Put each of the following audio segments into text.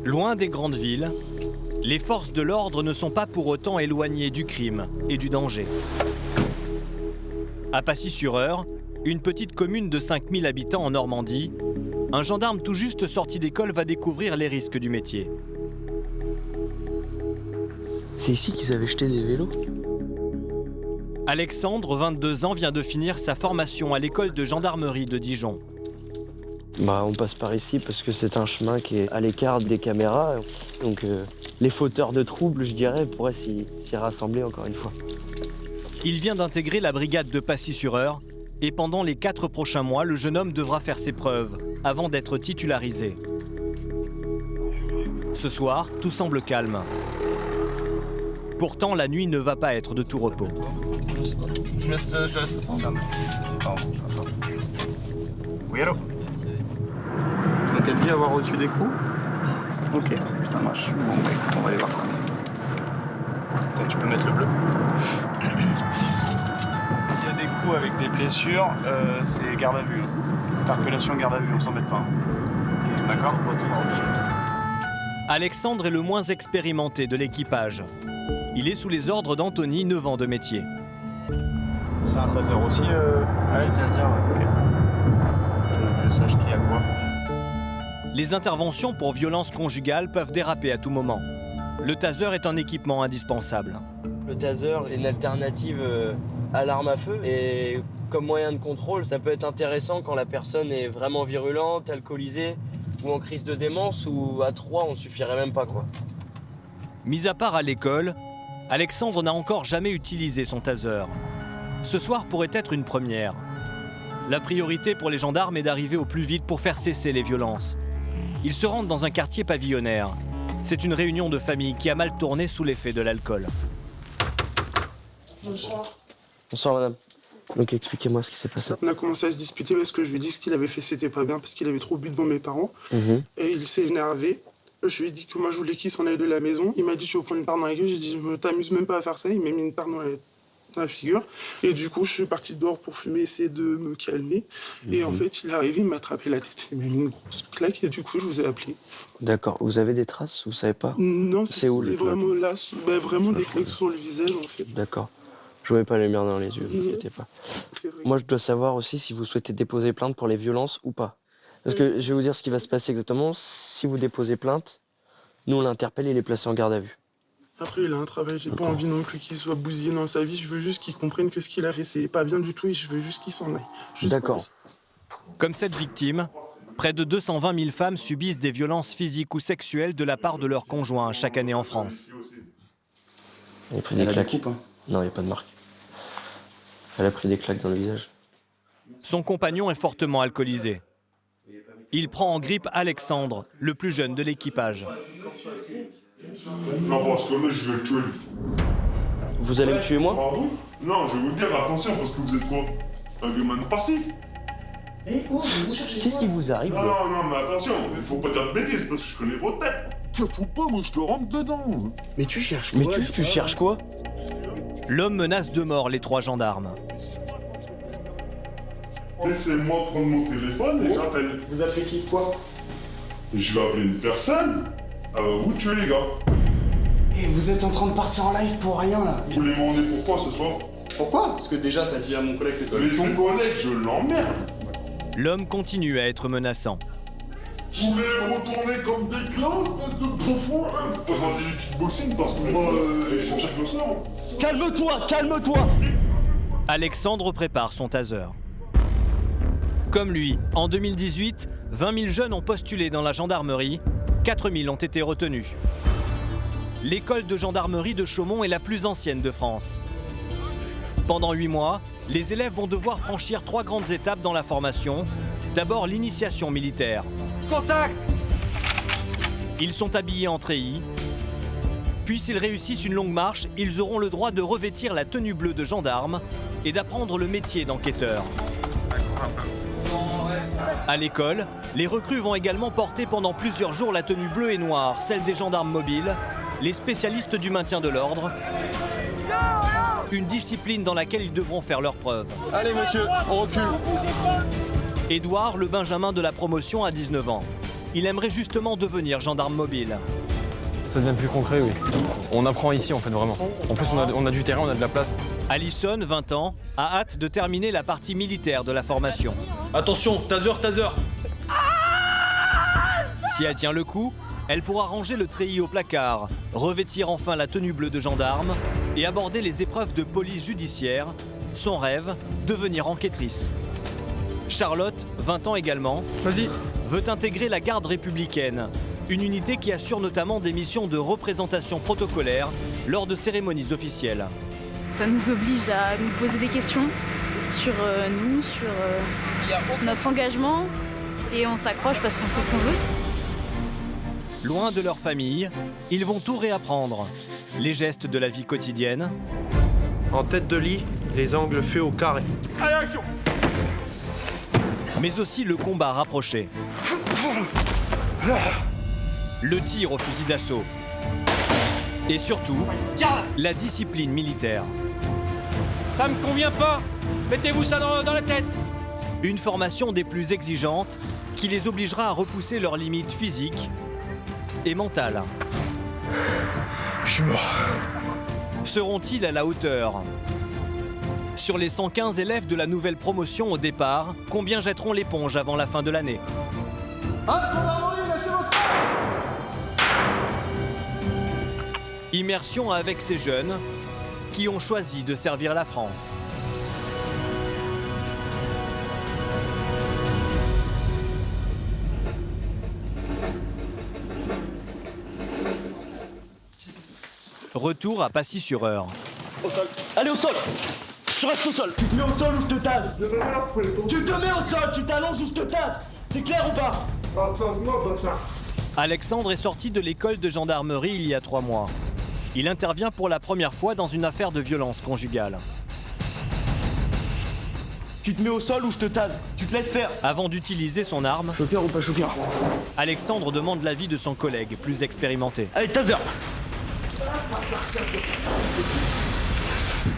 Loin des grandes villes, les forces de l'ordre ne sont pas pour autant éloignées du crime et du danger. À Pacy-sur-Eure, une petite commune de 5000 habitants en Normandie, un gendarme tout juste sorti d'école va découvrir les risques du métier. C'est ici qu'ils avaient jeté des vélos? Alexandre, 22 ans, vient de finir sa formation à l'école de gendarmerie de Dijon. On passe par ici parce que c'est un chemin qui est à l'écart des caméras. Donc les fauteurs de troubles, je dirais, pourraient s'y rassembler encore une fois. Il vient d'intégrer la brigade de Pacy-sur-Eure et pendant les 4 prochains mois, le jeune homme devra faire ses preuves avant d'être titularisé. Ce soir, tout semble calme. Pourtant, la nuit ne va pas être de tout repos. Je laisse Oui, allô? Donc elle dit avoir reçu des coups? Ok, ça marche. Bon, bah écoute, on va aller voir ça. Donc tu peux mettre le bleu. S'il y a des coups avec des blessures, c'est garde à vue. Interpellation, garde à vue, on s'embête pas. Okay, d'accord? Alexandre est le moins expérimenté de l'équipage. Il est sous les ordres d'Anthony, 9 ans de métier. C'est un taser aussi, Alex? Taser, ok. Je sache qui a quoi. Les interventions pour violence conjugale peuvent déraper à tout moment. Le taser est un équipement indispensable. Le taser, c'est une alternative à l'arme à feu. Et comme moyen de contrôle, ça peut être intéressant quand la personne est vraiment virulente, alcoolisée ou en crise de démence, ou à 3, on ne suffirait même pas, quoi. Mis à part à l'école, Alexandre n'a encore jamais utilisé son taser. Ce soir pourrait être une première. La priorité pour les gendarmes est d'arriver au plus vite pour faire cesser les violences. Ils se rendent dans un quartier pavillonnaire. C'est une réunion de famille qui a mal tourné sous l'effet de l'alcool. Bonsoir. Bonsoir madame. Donc expliquez-moi ce qui s'est passé. On a commencé à se disputer parce que je lui ai dit que ce qu'il avait fait c'était pas bien parce qu'il avait trop bu devant mes parents. Et il s'est énervé. Je lui ai dit que moi je voulais qu'il s'en aille de la maison. Il m'a dit je vais prendre une part dans la gueule. J'ai dit je t'amuse même pas à faire ça. Il m'a mis une part dans la figure. Et du coup je suis parti dehors pour fumer, essayer de me calmer. Et en fait il est arrivé, il m'a attrapé la tête. Il m'a mis une grosse claque et du coup je vous ai appelé. D'accord. Vous avez des traces? Vous savez pas? Non, c'est où, vraiment là. Vraiment des claques sur le visage en fait. D'accord. Je ne mets pas les lumière dans les yeux, ne vous inquiétez pas. Moi, je dois savoir aussi si vous souhaitez déposer plainte pour les violences ou pas. Parce que je vais vous dire ce qui va se passer exactement. Si vous déposez plainte, nous, on l'interpelle et il est placé en garde à vue. Après, il a un travail. J'ai pas envie non plus qu'il soit bousillé dans sa vie. Je veux juste qu'il comprenne que ce qu'il a fait, c'est pas bien du tout et je veux juste qu'il s'en aille. D'accord. Comme cette victime, près de 220 000 femmes subissent des violences physiques ou sexuelles de la part de leurs conjoints chaque année en France. Il a pris des claques. Non, il n'y a pas de marque. Elle a pris des claques dans le visage. Son compagnon est fortement alcoolisé. Il prend en grippe Alexandre, le plus jeune de l'équipage. Non, parce que là, je vais le tuer. Vous allez me tuer, moi? Pardon? Non, je vais vous dire, attention, parce que vous êtes quoi? Un gamin de Pacy? Qu'est-ce qui vous arrive? Non, mais attention, il faut pas dire de bêtises, parce que je connais votre tête. Te fous pas, moi, je te rentre dedans. Mais tu cherches quoi? Mais tu cherches quoi? L'homme menace de mort les 3 gendarmes. Laissez-moi prendre mon téléphone et j'appelle. Vous appelez qui, quoi? Je vais appeler une personne. Vous tuez les gars. Et vous êtes en train de partir en live pour rien, là. Vous voulez m'emmener pourquoi ce soir? Pourquoi? Parce que déjà, t'as dit à mon collègue que t'avais Mais ton collègue, je l'emmerde. L'homme continue à être menaçant. Vous voulez retourner comme des classes, espèce de bouffon, hein? Pas faire du kickboxing parce que moi, je suis pire que le sang. Calme-toi! Alexandre prépare son taser. Comme lui, en 2018, 20 000 jeunes ont postulé dans la gendarmerie, 4 000 ont été retenus. L'école de gendarmerie de Chaumont est la plus ancienne de France. Pendant 8 mois, les élèves vont devoir franchir 3 grandes étapes dans la formation. D'abord l'initiation militaire. Contact! Ils sont habillés en treillis. Puis s'ils réussissent une longue marche, ils auront le droit de revêtir la tenue bleue de gendarme et d'apprendre le métier d'enquêteur. À l'école, les recrues vont également porter pendant plusieurs jours la tenue bleue et noire, celle des gendarmes mobiles, les spécialistes du maintien de l'ordre. Une discipline dans laquelle ils devront faire leurs preuves. Allez monsieur, on recule. Édouard, le benjamin de la promotion, a 19 ans. il aimerait justement devenir gendarme mobile. Ça devient plus concret, oui. On apprend ici, en fait, vraiment. En plus, on a du terrain, on a de la place. Alison, 20 ans, a hâte de terminer la partie militaire de la formation. Attention, taser, taser! Si elle tient le coup, elle pourra ranger le treillis au placard, revêtir enfin la tenue bleue de gendarme et aborder les épreuves de police judiciaire. Son rêve, devenir enquêtrice. Charlotte, 20 ans également, veut intégrer la garde républicaine, une unité qui assure notamment des missions de représentation protocolaire lors de cérémonies officielles. Ça nous oblige à nous poser des questions sur nous, sur notre engagement, et on s'accroche parce qu'on sait ce qu'on veut. Loin de leur famille, ils vont tout réapprendre. Les gestes de la vie quotidienne. En tête de lit, les angles faits au carré. Allez, action! Mais aussi le combat rapproché. Le tir au fusil d'assaut. Et surtout, la discipline militaire. Ça me convient pas. Mettez-vous ça dans la tête. Une formation des plus exigeantes qui les obligera à repousser leurs limites physiques et mentales. Je suis mort. Seront-ils à la hauteur? Sur les 115 élèves de la nouvelle promotion au départ, combien jetteront l'éponge avant la fin de l'année? Immersion avec ces jeunes qui ont choisi de servir la France. Retour à Passy-sur-Eure. Au sol. Allez, au sol. Tu restes au sol. Tu te mets au sol ou je te tase. Tu te mets au sol, tu t'allonges ou je te tase. C'est clair ou pas? Alexandre est sorti de l'école de gendarmerie il y a 3 mois. Il intervient pour la première fois dans une affaire de violence conjugale. Tu te mets au sol ou je te tase. Tu te laisses faire. Avant d'utiliser son arme, Choqueur ou pas choqueur? Alexandre demande l'avis de son collègue, plus expérimenté. Allez, taser.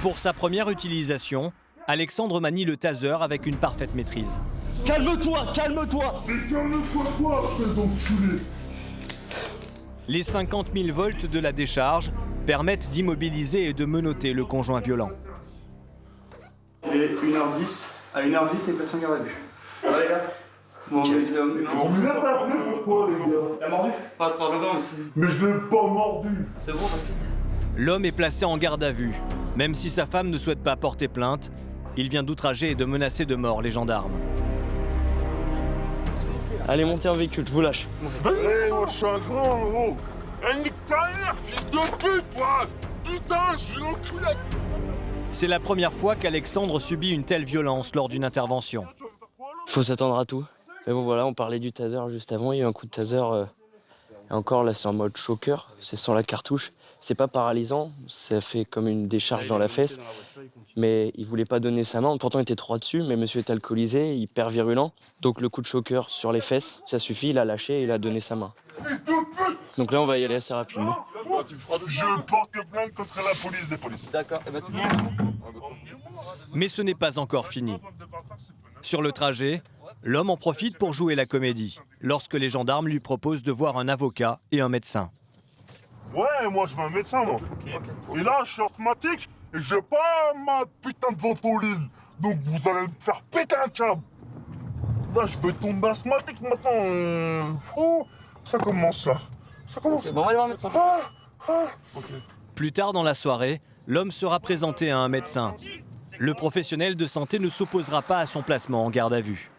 Pour sa première utilisation, Alexandre manie le taser avec une parfaite maîtrise. Calme-toi, calme-toi. Mais calme-toi, toi, espèce d'enculé! Les 50 000 volts de la décharge permettent d'immobiliser et de menotter le conjoint violent. Il est 1h10. À 1h10, t'es placé en garde à vue. Ça va, les gars? Bon, On me l'a pas appelé pour toi, les gars. T'as mordu? Pas à travers le vent aussi. Mais je l'ai pas mordu. C'est bon, t'inquiète. L'homme est placé en garde à vue. Même si sa femme ne souhaite pas porter plainte, il vient d'outrager et de menacer de mort les gendarmes. Allez, montez en véhicule, je vous lâche. Vas-y, moi je suis un grand, gros. Nique ta mère, fils de pute, toi. Putain, je suis l'enculé. C'est la première fois qu'Alexandre subit une telle violence lors d'une intervention. Faut s'attendre à tout. Mais bon, voilà, on parlait du taser juste avant. Il y a eu un coup de taser. Et encore, là, c'est en mode choqueur. C'est sans la cartouche. C'est pas paralysant. Ça fait comme une décharge dans la fesse. Mais il voulait pas donner sa main. Pourtant, il était droit dessus. Mais monsieur est alcoolisé, hyper virulent. Donc, le coup de choqueur sur les fesses, ça suffit. Il a lâché et il a donné sa main. Fils de pute. Donc là, on va y aller assez rapidement. Je porte plainte contre la police des polices. D'accord. Mais ce n'est pas encore fini. Sur le trajet, l'homme en profite pour jouer la comédie, lorsque les gendarmes lui proposent de voir un avocat et un médecin. Ouais, moi je veux un médecin, moi. Et là, je suis asthmatique et j'ai pas ma putain de ventoline. Donc vous allez me faire péter un câble. Là, je peux tomber asthmatique maintenant. Oh, ça commence là. Ça commence. Bon, on va aller voir un médecin. Plus tard dans la soirée, l'homme sera présenté à un médecin. Le professionnel de santé ne s'opposera pas à son placement en garde à vue.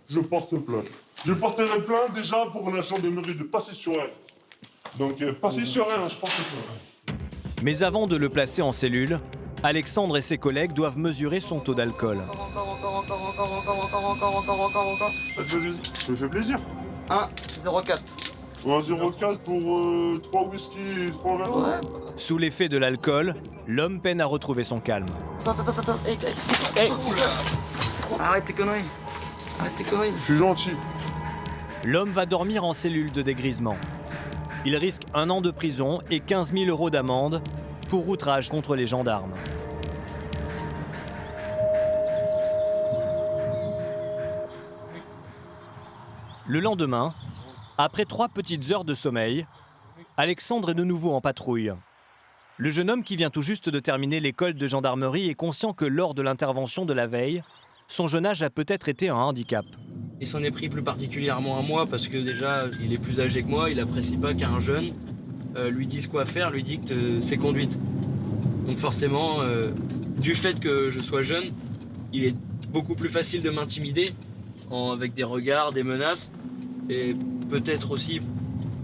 Je porte plainte. Je porterai plainte déjà pour la gendarmerie de Passy-sur-Eure. Donc, Passy-sur-Eure, je porte plainte. Mais avant de le placer en cellule, Alexandre et ses collègues doivent mesurer son taux d'alcool. Vas-y, ça me fait plaisir. 1,04. 1,04 pour 3 whisky et 3 verres. Ouais. Sous l'effet de l'alcool, l'homme peine à retrouver son calme. Attends. Hey. Arrête tes conneries. Arrête tes conneries. Je suis gentil. L'homme va dormir en cellule de dégrisement. Il risque 1 an de prison et 15 000 € d'amende pour outrage contre les gendarmes. Le lendemain, Après 3 petites heures de sommeil, Alexandre est de nouveau en patrouille. Le jeune homme qui vient tout juste de terminer l'école de gendarmerie est conscient que lors de l'intervention de la veille, son jeune âge a peut-être été un handicap. Il s'en est pris plus particulièrement à moi parce que déjà, il est plus âgé que moi, il n'apprécie pas qu'un jeune lui dise quoi faire, lui dicte ses conduites. Donc forcément, du fait que je sois jeune, il est beaucoup plus facile de m'intimider avec des regards, des menaces, et peut-être aussi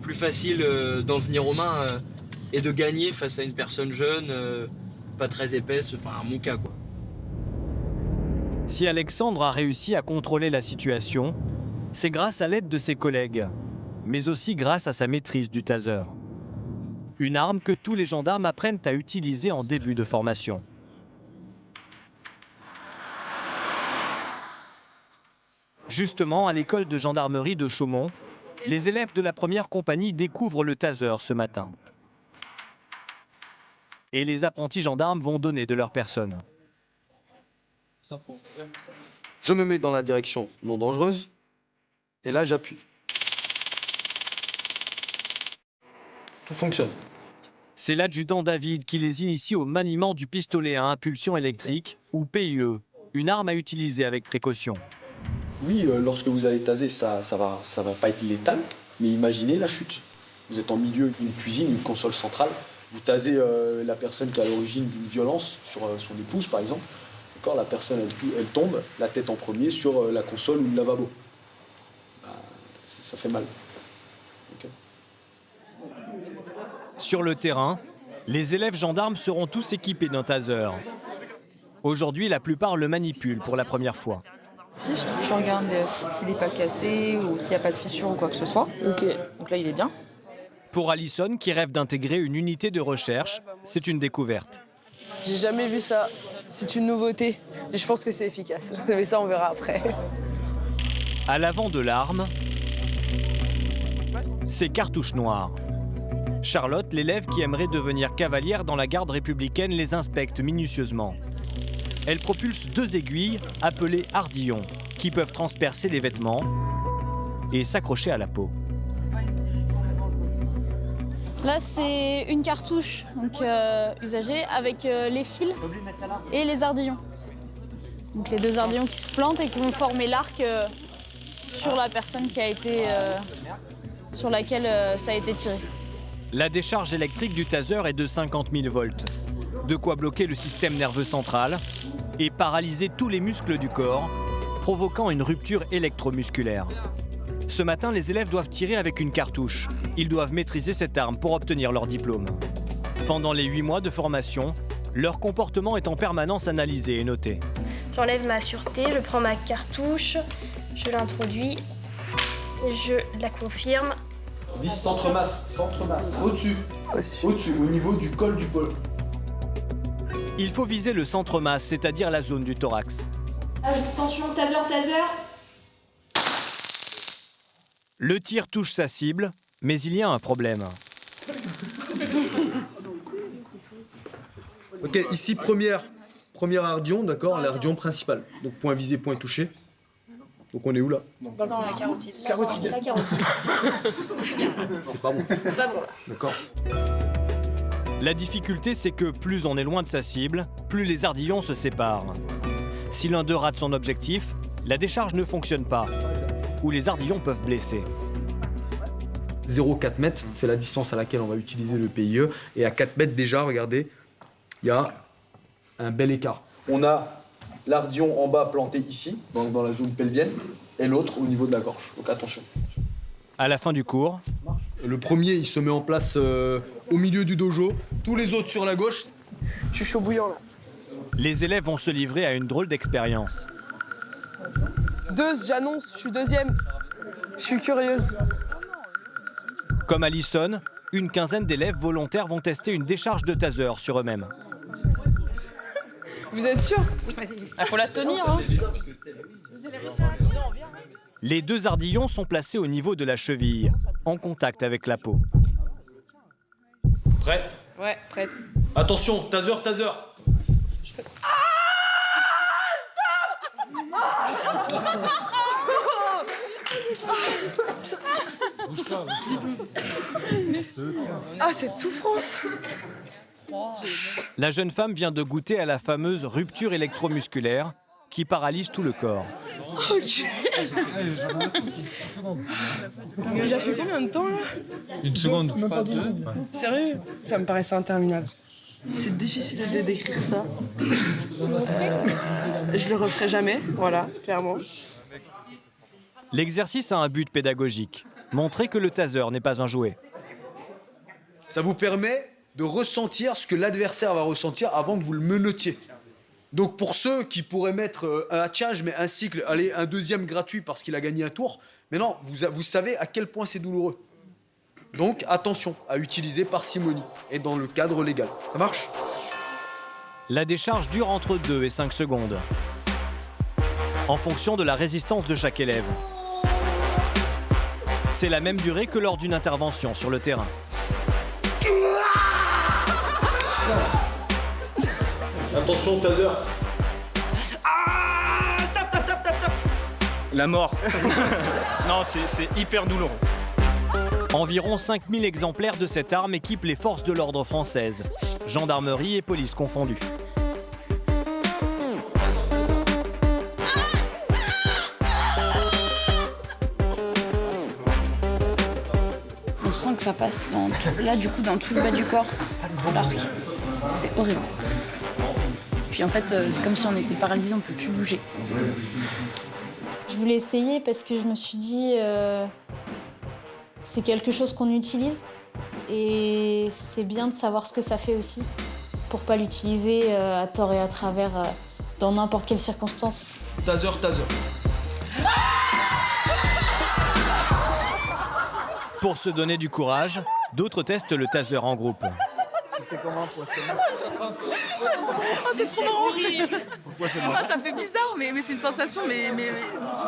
plus facile d'en venir aux mains et de gagner face à une personne jeune, pas très épaisse, enfin mon cas quoi. Si Alexandre a réussi à contrôler la situation, c'est grâce à l'aide de ses collègues, mais aussi grâce à sa maîtrise du taser. Une arme que tous les gendarmes apprennent à utiliser en début de formation. Justement, à l'école de gendarmerie de Chaumont, les élèves de la première compagnie découvrent le taser ce matin. Et les apprentis gendarmes vont donner de leur personne. Je me mets dans la direction non dangereuse, et là j'appuie. Tout fonctionne. C'est l'adjudant David qui les initie au maniement du pistolet à impulsion électrique, ou PIE, une arme à utiliser avec précaution. Oui, lorsque vous allez taser, ça va pas être létal, mais imaginez la chute. Vous êtes en milieu d'une cuisine, une console centrale, vous tasez la personne qui est à l'origine d'une violence sur son épouse par exemple. D'accord, la personne elle tombe, la tête en premier sur la console ou le lavabo. Ça fait mal. Okay. Sur le terrain, les élèves gendarmes seront tous équipés d'un taser. Aujourd'hui, la plupart le manipulent pour la première fois. Je regarde s'il n'est pas cassé ou s'il n'y a pas de fissure ou quoi que ce soit. Ok. Donc là, il est bien. Pour Alison, qui rêve d'intégrer une unité de recherche, c'est une découverte. J'ai jamais vu ça. C'est une nouveauté. Et je pense que c'est efficace. Mais ça, on verra après. À l'avant de l'arme, c'est cartouche noire. Charlotte, l'élève qui aimerait devenir cavalière dans la garde républicaine, les inspecte minutieusement. Elle propulse 2 aiguilles appelées ardillons, qui peuvent transpercer les vêtements et s'accrocher à la peau. Là, c'est une cartouche donc, usagée avec les fils et les ardillons. Donc les 2 ardillons qui se plantent et qui vont former l'arc sur la personne qui a été, sur laquelle ça a été tiré. La décharge électrique du taser est de 50 000 volts. De quoi bloquer le système nerveux central et paralyser tous les muscles du corps, provoquant une rupture électromusculaire. Ce matin, les élèves doivent tirer avec une cartouche. Ils doivent maîtriser cette arme pour obtenir leur diplôme. Pendant les 8 mois de formation, leur comportement est en permanence analysé et noté. J'enlève ma sûreté, je prends ma cartouche, je l'introduis, je la confirme. Vis centre-masse, au-dessus, au niveau du col du pôle. Il faut viser le centre-masse, c'est-à-dire la zone du thorax. Attention, taser. Le tir touche sa cible, mais il y a un problème. Ok, ici premier ardillon, d'accord, l'ardillon principal. Donc point visé, point touché. Donc on est où là? Dans la carotide. La carotide. C'est pas bon. Pas bon là. D'accord. La difficulté, c'est que plus on est loin de sa cible, plus les ardillons se séparent. Si l'un d'eux rate son objectif, la décharge ne fonctionne pas, ou les ardillons peuvent blesser. 0,4 mètres, c'est la distance à laquelle on va utiliser le PIE. Et à 4 mètres déjà, regardez, il y a un bel écart. On a l'ardillon en bas planté ici, dans la zone pelvienne, et l'autre au niveau de la gorge. Donc attention. À la fin du cours, le premier, il se met en place au milieu du dojo. Tous les autres sur la gauche. Je suis chaud bouillant là. les élèves vont se livrer à une drôle d'expérience. J'annonce, je suis 2e. Je suis curieuse. Comme Alison, une quinzaine d'élèves volontaires vont tester une décharge de taser sur eux-mêmes. Vous êtes sûr? Il faut la tenir, hein. Les 2 ardillons sont placés au niveau de la cheville, en contact avec la peau. Prêt? Ouais, prête. Attention, taser. Ah, cette souffrance! La jeune femme vient de goûter à la fameuse rupture électromusculaire qui paralyse tout le corps. Ok. Il a fait combien de temps là? Une seconde. Même pas 2 secondes. Sérieux? Ça me paraissait interminable. C'est difficile de décrire ça. Je le referai jamais, voilà, clairement. L'exercice a un but pédagogique, montrer que le taser n'est pas un jouet. Ça vous permet de ressentir ce que l'adversaire va ressentir avant que vous le menotiez. Donc pour ceux qui pourraient mettre tiens, je mets un cycle, allez, un deuxième gratuit parce qu'il a gagné un tour, mais non, vous savez à quel point c'est douloureux. Donc attention à utiliser parcimonie et dans le cadre légal. Ça marche? La décharge dure entre 2 et 5 secondes, en fonction de la résistance de chaque élève. C'est la même durée que lors d'une intervention sur le terrain. Attention, taser. La mort. Non, c'est hyper douloureux. Environ 5000 exemplaires de cette arme équipent les forces de l'ordre françaises, gendarmerie et police confondues. On sent que ça passe là, du coup, dans tout le bas du corps, l'arc. C'est horrible. Puis en fait, c'est comme si on était paralysé, on ne peut plus bouger. Je voulais essayer parce que je me suis dit c'est quelque chose qu'on utilise et c'est bien de savoir ce que ça fait aussi pour pas l'utiliser à tort et à travers dans n'importe quelle circonstance. Taser. Pour se donner du courage, d'autres testent le taser en groupe. Oh, c'est trop marrant. Ah, ça fait bizarre, mais c'est une sensation mais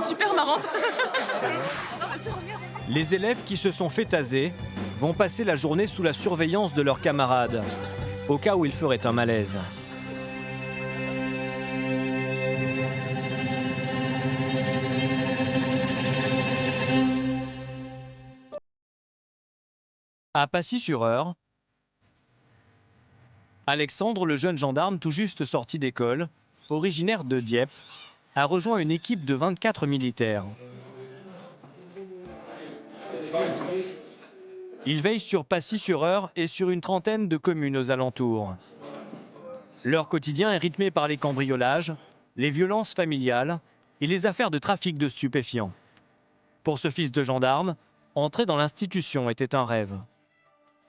super marrante. Les élèves qui se sont fait taser vont passer la journée sous la surveillance de leurs camarades, au cas où ils feraient un malaise. À Pacy-sur-Eure, Alexandre, le jeune gendarme tout juste sorti d'école, originaire de Dieppe, a rejoint une équipe de 24 militaires. Il veille sur Pacy-sur-Eure et sur une trentaine de communes aux alentours. Leur quotidien est rythmé par les cambriolages, les violences familiales et les affaires de trafic de stupéfiants. Pour ce fils de gendarme, entrer dans l'institution était un rêve.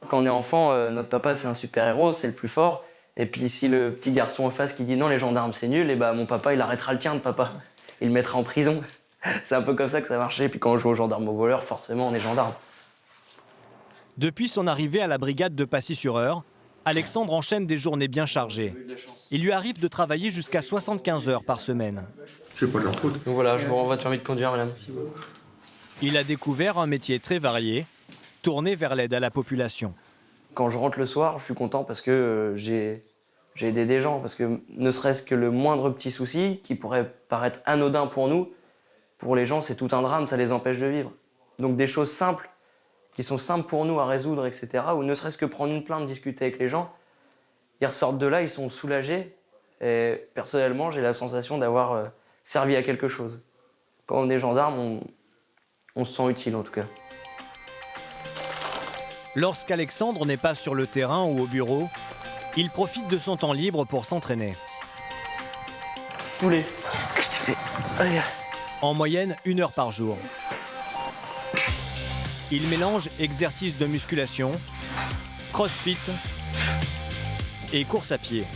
Quand on est enfant, notre papa c'est un super-héros, c'est le plus fort. Et puis si le petit garçon en face qui dit non les gendarmes c'est nul, et bah mon papa il arrêtera le tien de papa. Il le mettra en prison. C'est un peu comme ça que ça marchait. Et puis quand on joue aux gendarmes aux voleurs, forcément on est gendarme. Depuis son arrivée à la brigade de Pacy-sur-Eure, Alexandre enchaîne des journées bien chargées. Il lui arrive de travailler jusqu'à 75 heures par semaine. C'est pas de leur faute. Donc voilà, je vous renvoie de permis de conduire, madame. Il a découvert un métier très varié, tourné vers l'aide à la population. Quand je rentre le soir, je suis content parce que j'ai aidé des gens. Parce que ne serait-ce que le moindre petit souci qui pourrait paraître anodin pour nous, pour les gens c'est tout un drame, ça les empêche de vivre. Donc des choses simples, qui sont simples pour nous à résoudre, etc. Ou ne serait-ce que prendre une plainte, discuter avec les gens, ils ressortent de là, ils sont soulagés. Et personnellement, j'ai la sensation d'avoir servi à quelque chose. Quand on est gendarme, on se sent utile en tout cas. Lorsqu'Alexandre n'est pas sur le terrain ou au bureau, il profite de son temps libre pour s'entraîner. Poulet. En moyenne, 1 heure par jour. Il mélange exercices de musculation, crossfit et course à pied.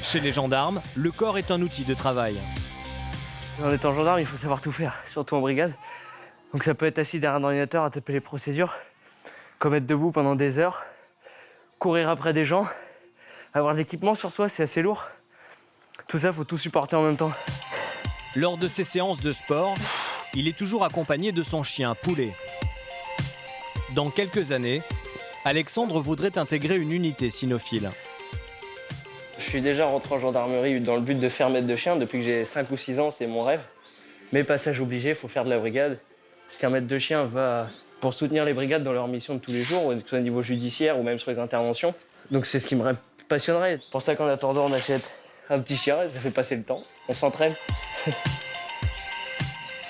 Chez les gendarmes, le corps est un outil de travail. En étant gendarme, il faut savoir tout faire, surtout en brigade. Donc ça peut être assis derrière un ordinateur à taper les procédures, comme être debout pendant des heures, courir après des gens, avoir de l'équipement sur soi, c'est assez lourd. Tout ça, faut tout supporter en même temps. Lors de ses séances de sport, il est toujours accompagné de son chien Poulet. Dans quelques années, Alexandre voudrait intégrer une unité cynophile. Je suis déjà rentré en gendarmerie dans le but de faire maître de chien. Depuis que j'ai 5 ou 6 ans, c'est mon rêve. Mais passage obligé, il faut faire de la brigade. Parce qu'un maître de chien va pour soutenir les brigades dans leur mission de tous les jours, que ce soit au niveau judiciaire ou même sur les interventions. Donc c'est ce qui me passionnerait. C'est pour ça qu'en attendant, on achète un petit chien, ça fait passer le temps, on s'entraîne.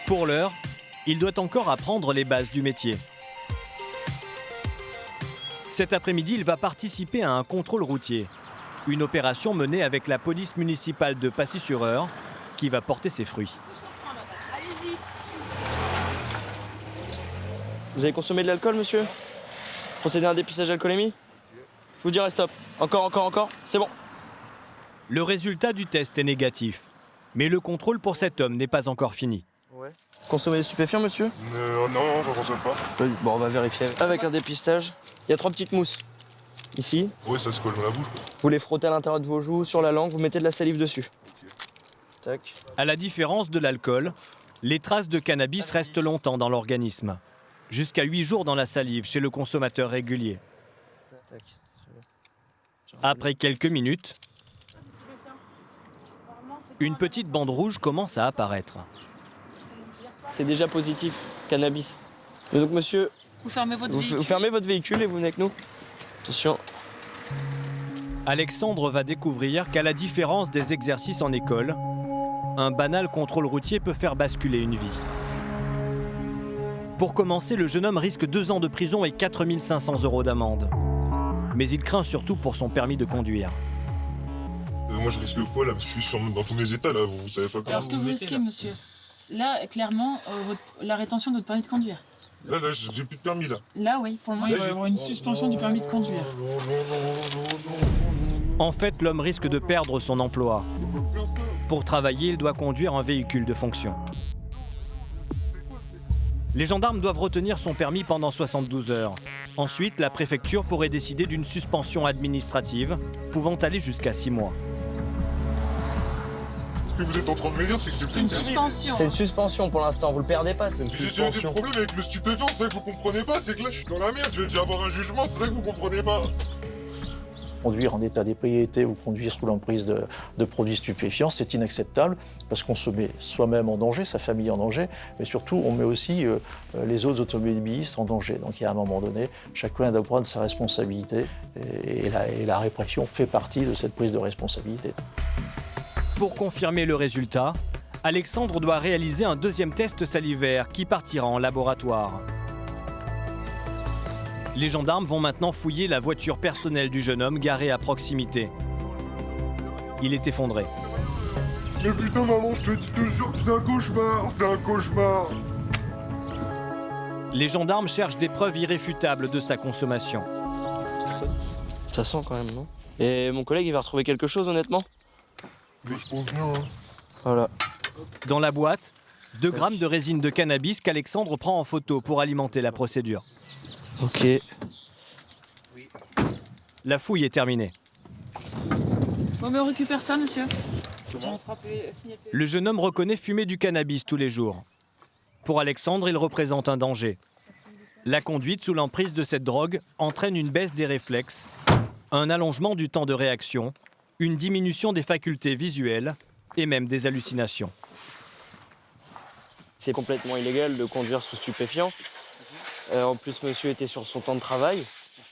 Pour l'heure, il doit encore apprendre les bases du métier. Cet après-midi, il va participer à un contrôle routier. Une opération menée avec la police municipale de Passy-sur-Eure qui va porter ses fruits. Vous avez consommé de l'alcool, monsieur? Procédez à un dépistage d'alcoolémie? Je vous dirai stop. Encore. C'est bon. Le résultat du test est négatif. Mais le contrôle pour cet homme n'est pas encore fini. Ouais. Consommez des stupéfiants, monsieur? Non, je ne consomme pas. Oui, bon, on va vérifier. Avec un dépistage, il y a 3 petites mousses. Ici. Oui, ça se colle dans la bouche. Vous les frottez à l'intérieur de vos joues, sur la langue, vous mettez de la salive dessus. Tac. À la différence de l'alcool, les traces de cannabis restent longtemps dans l'organisme. Jusqu'à 8 jours dans la salive chez le consommateur régulier. Après quelques minutes, une petite bande rouge commence à apparaître. C'est déjà positif, cannabis. Mais donc monsieur, Vous fermez votre véhicule. Vous fermez votre véhicule et vous venez avec nous. Attention. Alexandre va découvrir qu'à la différence des exercices en école, un banal contrôle routier peut faire basculer une vie. Pour commencer, le jeune homme risque 2 ans de prison et 4 500 € d'amende. Mais il craint surtout pour son permis de conduire. Moi, je risque quoi, là? Je suis dans tous mes états, là. Vous savez pas comment. Alors, ce que vous risquez, monsieur, là, clairement, la rétention de votre permis de conduire. Là, j'ai plus de permis, là. Là, oui, pour le moment, il va y avoir une suspension du permis de conduire. En fait, l'homme risque de perdre son emploi. Pour travailler, il doit conduire un véhicule de fonction. Les gendarmes doivent retenir son permis pendant 72 heures. Ensuite, la préfecture pourrait décider d'une suspension administrative, pouvant aller jusqu'à 6 mois. Ce que vous êtes en train de me dire, c'est que j'ai plus de permis. Suspension. C'est une suspension pour l'instant, vous le perdez pas, c'est une J'ai déjà eu des suspension. problèmes avec le stupéfiant, c'est ça que vous comprenez pas, c'est que là, je suis dans la merde, je vais déjà avoir un jugement, c'est ça que vous comprenez pas. Conduire en état d'ébriété ou conduire sous l'emprise de produits stupéfiants, c'est inacceptable parce qu'on se met soi-même en danger, sa famille en danger, mais surtout on met aussi les autres automobilistes en danger. Donc il y a un moment donné, chacun doit prendre sa responsabilité et la répression fait partie de cette prise de responsabilité. Pour confirmer le résultat, Alexandre doit réaliser un 2e test salivaire qui partira en laboratoire. Les gendarmes vont maintenant fouiller la voiture personnelle du jeune homme garée à proximité. Il est effondré. Mais putain, maman, je te jure que c'est un cauchemar, c'est un cauchemar. Les gendarmes cherchent des preuves irréfutables de sa consommation. Ça sent quand même, non? Et mon collègue, il va retrouver quelque chose, honnêtement? Mais je pense bien, hein. Voilà. Dans la boîte, 2 grammes de résine de cannabis qu'Alexandre prend en photo pour alimenter la procédure. Ok. La fouille est terminée. Bon, mais on récupère ça, monsieur. Le jeune homme reconnaît fumer du cannabis tous les jours. Pour Alexandre, il représente un danger. La conduite sous l'emprise de cette drogue entraîne une baisse des réflexes, un allongement du temps de réaction, une diminution des facultés visuelles et même des hallucinations. C'est complètement illégal de conduire sous stupéfiants. En plus, monsieur était sur son temps de travail.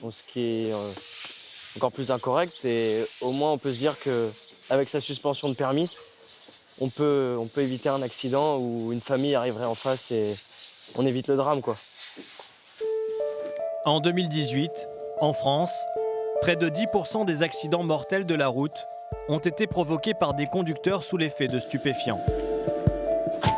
Donc, ce qui est encore plus incorrect, c'est au moins on peut se dire qu'avec sa suspension de permis, on peut éviter un accident où une famille arriverait en face et on évite le drame, quoi. En 2018, en France, près de 10% des accidents mortels de la route ont été provoqués par des conducteurs sous l'effet de stupéfiants.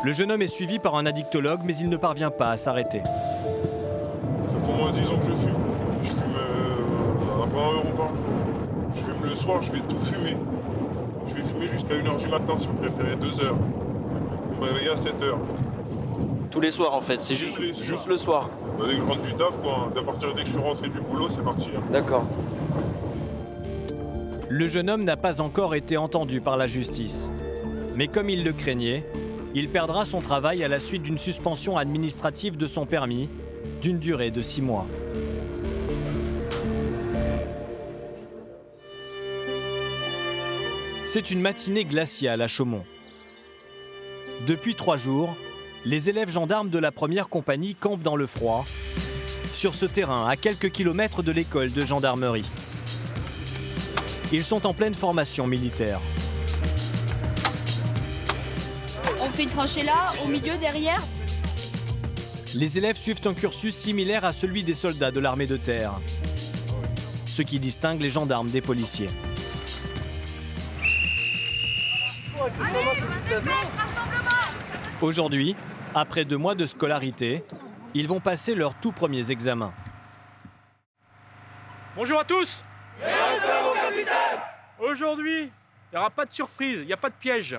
Le jeune homme est suivi par un addictologue, mais il ne parvient pas à s'arrêter. Ça fait au moins 10 ans que je fume. Je fume à 20 € par jour. Je fume le soir, je vais tout fumer. Je vais fumer jusqu'à 1h du matin, si vous préférez, 2h. On va réveiller à 7h. Tous les soirs, en fait, c'est juste le soir. Bah, dès que je rentre du taf, quoi. À partir dès que je suis rentré du boulot, c'est parti. Hein. D'accord. Le jeune homme n'a pas encore été entendu par la justice. Mais comme il le craignait, il perdra son travail à la suite d'une suspension administrative de son permis d'une durée de 6 mois. C'est une matinée glaciale à Chaumont. Depuis 3 jours, Les élèves gendarmes de la première compagnie campent dans le froid, sur ce terrain à quelques kilomètres de l'école de gendarmerie. Ils sont en pleine formation militaire. On fait une tranchée là, au milieu, derrière. Les élèves suivent un cursus similaire à celui des soldats de l'armée de terre, ce qui distingue les gendarmes des policiers. Aujourd'hui, après 2 mois de scolarité, ils vont passer leurs tout premiers examens. Bonjour à tous. Aujourd'hui, il n'y aura pas de surprise, il n'y a pas de piège.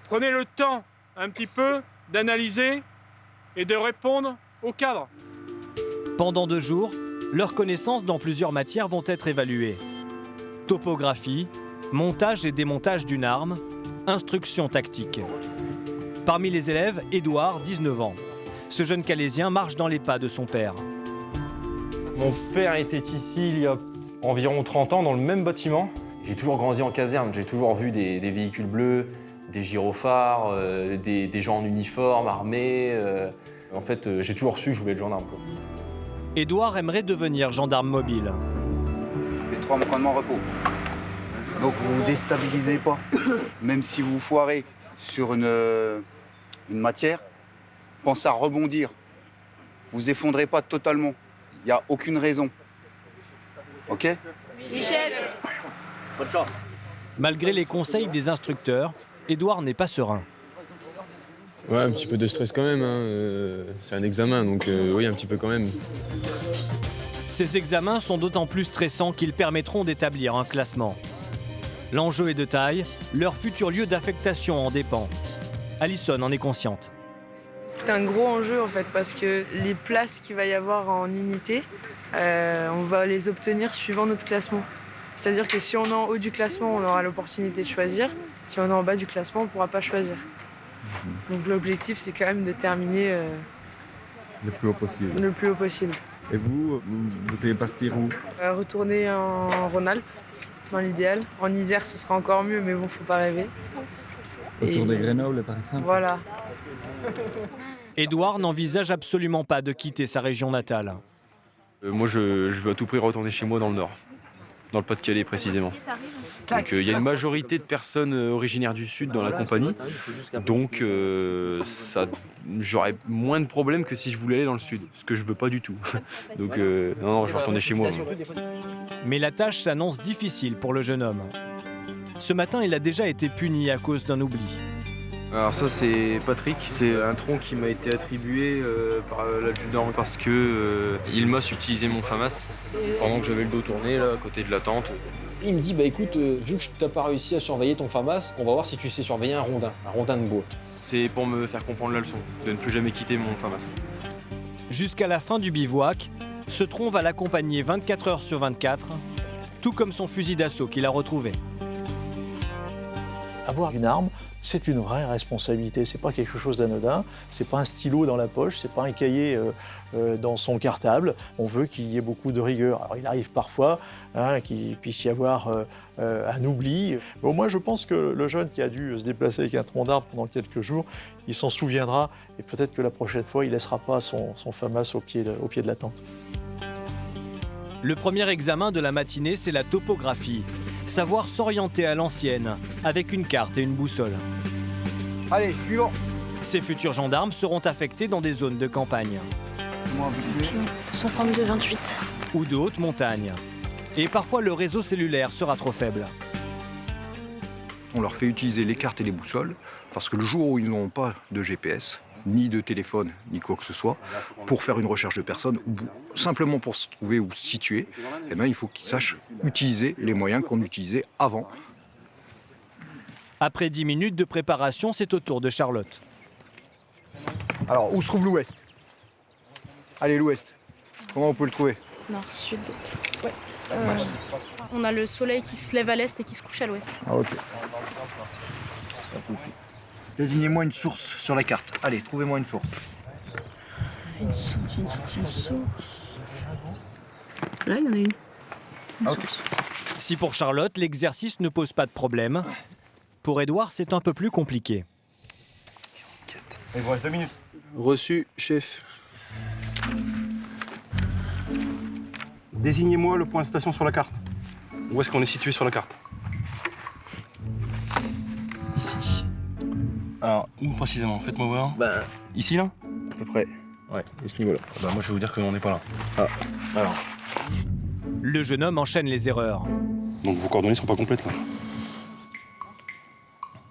Prenez le temps un petit peu d'analyser et de répondre au cadre. Pendant 2 jours, leurs connaissances dans plusieurs matières vont être évaluées. Topographie, montage et démontage d'une arme, instruction tactique. Parmi les élèves, Édouard, 19 ans. Ce jeune Calaisien marche dans les pas de son père. Mon père était ici il y a environ 30 ans dans le même bâtiment. J'ai toujours grandi en caserne, j'ai toujours vu des véhicules bleus, des gyrophares, des gens en uniforme, armés. En fait, j'ai toujours su que je voulais être gendarme, quoi. Édouard aimerait devenir gendarme mobile. Les 3 commandements repos. Donc vous vous déstabilisez pas. Même si vous foirez sur une matière, pensez à rebondir. Vous effondrez pas totalement. Il n'y a aucune raison. Ok? Oui, chef. Bonne chance. Malgré les conseils des instructeurs, Édouard n'est pas serein. Ouais, un petit peu de stress quand même, hein. C'est un examen, donc oui, un petit peu quand même. Ces examens sont d'autant plus stressants qu'ils permettront d'établir un classement. L'enjeu est de taille, leur futur lieu d'affectation en dépend. Alison en est consciente. C'est un gros enjeu en fait, parce que les places qu'il va y avoir en unité, on va les obtenir suivant notre classement. C'est-à-dire que si on est en haut du classement, on aura l'opportunité de choisir. Si on est en bas du classement, on ne pourra pas choisir. Donc l'objectif, c'est quand même de terminer le plus haut possible. Le plus haut possible. Et vous devez partir où? Retourner en Rhône-Alpes, dans l'idéal. En Isère, ce sera encore mieux, mais bon, faut pas rêver. Autour de Grenoble, par exemple? Voilà. Édouard n'envisage absolument pas de quitter sa région natale. Moi, je veux à tout prix retourner chez moi dans le Nord, dans le Pas-de-Calais précisément. Donc il y a une majorité de personnes originaires du Sud dans la compagnie, donc j'aurais moins de problèmes que si je voulais aller dans le Sud, ce que je veux pas du tout. Donc non, je vais retourner chez moi. Mais la tâche s'annonce difficile pour le jeune homme. Ce matin, il a déjà été puni à cause d'un oubli. Alors ça c'est Patrick, c'est un tronc qui m'a été attribué par l'adjudant parce que il m'a subtilisé mon FAMAS pendant que j'avais le dos tourné là, à côté de la tente. Il me dit, bah écoute, vu que tu n'as pas réussi à surveiller ton FAMAS, on va voir si tu sais surveiller un rondin de bois. C'est pour me faire comprendre la leçon, de ne plus jamais quitter mon FAMAS. Jusqu'à la fin du bivouac, ce tronc va l'accompagner 24 heures sur 24, tout comme son fusil d'assaut qu'il a retrouvé. Avoir une arme, c'est une vraie responsabilité. C'est pas quelque chose d'anodin. C'est pas un stylo dans la poche. C'est pas un cahier dans son cartable. On veut qu'il y ait beaucoup de rigueur. Alors il arrive parfois qu'il puisse y avoir un oubli. Mais au moins, je pense que le jeune qui a dû se déplacer avec un tronc d'arbre pendant quelques jours, il s'en souviendra et peut-être que la prochaine fois, il laissera pas son FAMAS au pied de la tente. Le premier examen de la matinée, c'est la topographie. Savoir s'orienter à l'ancienne, avec une carte et une boussole. Allez, suivant. Ces futurs gendarmes seront affectés dans des zones de campagne. 62-28. Ou de haute montagne. Et parfois le réseau cellulaire sera trop faible. On leur fait utiliser les cartes et les boussoles, parce que le jour où ils n'ont pas de GPS, ni de téléphone, ni quoi que ce soit, pour faire une recherche de personne, ou simplement pour se trouver ou se situer, eh bien, il faut qu'ils sachent utiliser les moyens qu'on utilisait avant. Après 10 minutes de préparation, c'est au tour de Charlotte. Alors, où se trouve l'ouest? Allez, l'ouest. Comment on peut le trouver? Nord, sud, ouest. On a le soleil qui se lève à l'est et qui se couche à l'ouest. Ah, ok. Désignez-moi une source sur la carte. Allez, trouvez-moi une source. Une source. Là, il y en a une. Ok. Si pour Charlotte, l'exercice ne pose pas de problème, pour Édouard, c'est un peu plus compliqué. Il vous reste 2 minutes. Reçu, chef. Désignez-moi le point de station sur la carte. Où est-ce qu'on est situé sur la carte? Ici. Alors, où précisément? Faites-moi voir. Ben, ici, là? À peu près. Ouais, à ce niveau-là. Bah, moi, je vais vous dire qu'on n'est pas là. Ah, alors. Le jeune homme enchaîne les erreurs. Donc, vos coordonnées sont pas complètes, là.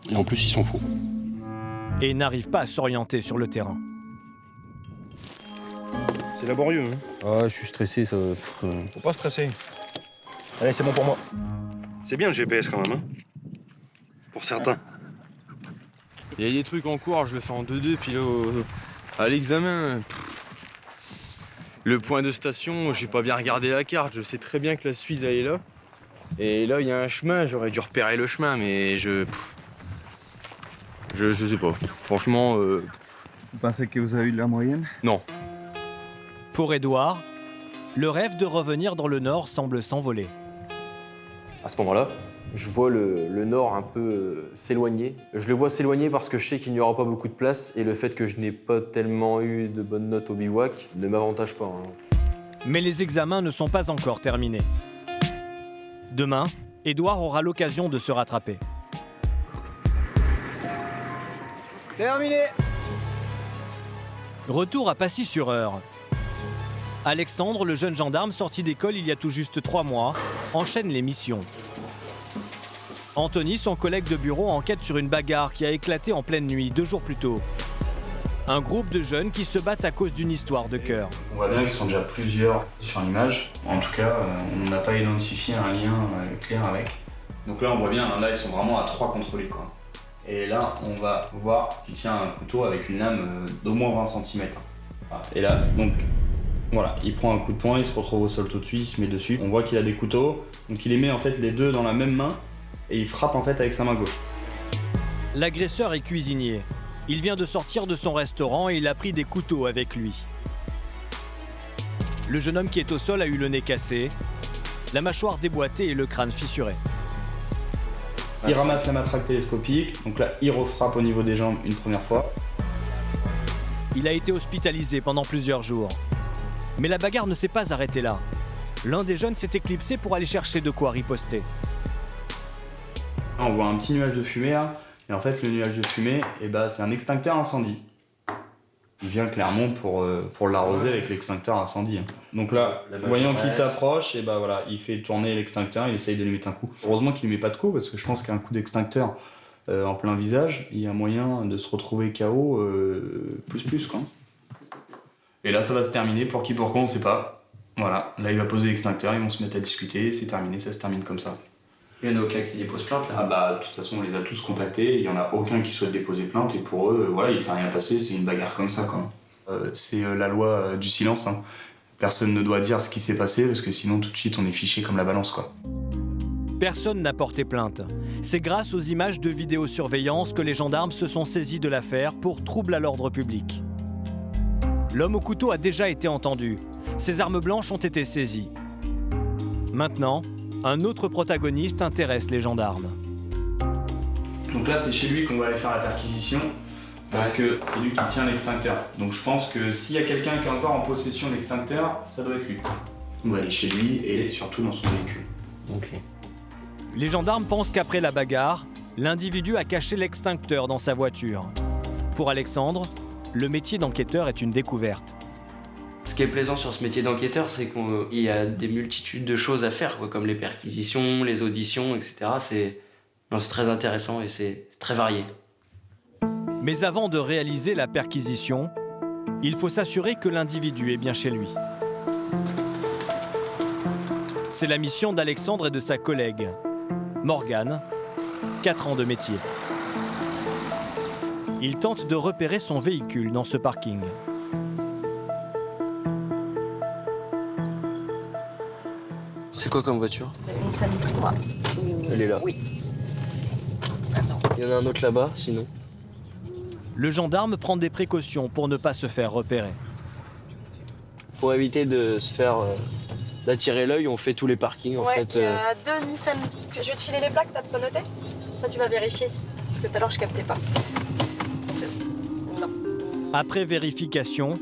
Et en plus, ils sont faux. Et n'arrive pas à s'orienter sur le terrain. C'est laborieux, hein? Ah, je suis stressé, ça. Faut pas stresser. Allez, c'est bon pour moi. C'est bien le GPS quand même, hein? Pour certains. Il y a des trucs en cours, je le fais en 2-2, puis là, à l'examen, le point de station, j'ai pas bien regardé la carte, je sais très bien que la Suisse, elle est là. Et là, il y a un chemin, j'aurais dû repérer le chemin, mais je sais pas. Franchement... Vous pensez que vous avez eu la moyenne? Non. Pour Édouard, le rêve de revenir dans le Nord semble s'envoler. À ce moment-là, je vois le Nord un peu s'éloigner. Je le vois s'éloigner parce que je sais qu'il n'y aura pas beaucoup de place et le fait que je n'ai pas tellement eu de bonnes notes au bivouac ne m'avantage pas. Hein. Mais les examens ne sont pas encore terminés. Demain, Édouard aura l'occasion de se rattraper. Terminé. Retour à Pacy-sur-Eure. Alexandre, le jeune gendarme sorti d'école il y a tout juste 3 mois, enchaîne les missions. Anthony, son collègue de bureau, enquête sur une bagarre qui a éclaté en pleine nuit 2 jours plus tôt. Un groupe de jeunes qui se battent à cause d'une histoire de cœur. On voit bien qu'ils sont déjà plusieurs sur l'image. En tout cas, on n'a pas identifié un lien clair avec. Donc là, on voit bien, là, ils sont vraiment à 3 contre lui, quoi. Et là, on va voir qu'il tient un couteau avec une lame d'au moins 20 cm. Voilà. Et là, donc, voilà, il prend un coup de poing, il se retrouve au sol tout de suite, il se met dessus. On voit qu'il a des couteaux, donc il les met en fait les deux dans la même main et il frappe en fait avec sa main gauche. L'agresseur est cuisinier. Il vient de sortir de son restaurant et il a pris des couteaux avec lui. Le jeune homme qui est au sol a eu le nez cassé, la mâchoire déboîtée et le crâne fissuré. Il ramasse la matraque télescopique, donc là il refrappe au niveau des jambes une première fois. Il a été hospitalisé pendant plusieurs jours. Mais la bagarre ne s'est pas arrêtée là. L'un des jeunes s'est éclipsé pour aller chercher de quoi riposter. On voit un petit nuage de fumée là, et en fait le nuage de fumée, c'est un extincteur incendie. Il vient clairement pour l'arroser avec l'extincteur incendie. Donc là, voyant qu'il s'approche, et voilà, il fait tourner l'extincteur, il essaye de lui mettre un coup. Heureusement qu'il lui met pas de coup, parce que je pense qu'un coup d'extincteur en plein visage, il y a moyen de se retrouver KO plus quoi. Et là, ça va se terminer, pour qui, pour quoi, on sait pas. Voilà, là il va poser l'extincteur, ils vont se mettre à discuter, c'est terminé, ça se termine comme ça. Il n'y en a aucun qui dépose plainte là? Ah bah, de toute façon, on les a tous contactés, il n'y en a aucun qui souhaite déposer plainte, et pour eux, voilà, il s'est rien passé, c'est une bagarre comme ça, quoi. C'est la loi du silence, hein. Personne ne doit dire ce qui s'est passé, parce que sinon, tout de suite, on est fiché comme la balance, quoi. Personne n'a porté plainte. C'est grâce aux images de vidéosurveillance que les gendarmes se sont saisis de l'affaire pour trouble à l'ordre public. L'homme au couteau a déjà été entendu. Ses armes blanches ont été saisies. Maintenant, un autre protagoniste intéresse les gendarmes. Donc là, c'est chez lui qu'on va aller faire la perquisition, parce que c'est lui qui tient l'extincteur. Donc je pense que s'il y a quelqu'un qui est encore en possession de l'extincteur, ça doit être lui. On va aller chez lui et surtout dans son véhicule. Okay. Les gendarmes pensent qu'après la bagarre, l'individu a caché l'extincteur dans sa voiture. Pour Alexandre, le métier d'enquêteur est une découverte. Ce qui est plaisant sur ce métier d'enquêteur, c'est qu'il y a des multitudes de choses à faire, quoi, comme les perquisitions, les auditions, etc. C'est très intéressant et c'est très varié. Mais avant de réaliser la perquisition, il faut s'assurer que l'individu est bien chez lui. C'est la mission d'Alexandre et de sa collègue, Morgane, 4 ans de métier. Il tente de repérer son véhicule dans ce parking. C'est quoi comme voiture? C'est une Nissan 3. Elle est là? Oui. Attends. Il y en a un autre là-bas, sinon? Le gendarme prend des précautions pour ne pas se faire repérer. Pour éviter de se faire d'attirer l'œil, on fait tous les parkings en fait. Il y a 2 Nissan. Je vais te filer les plaques, t'as de quoi noter? Ça tu vas vérifier. Parce que tout à l'heure je captais pas. Non. Après vérification,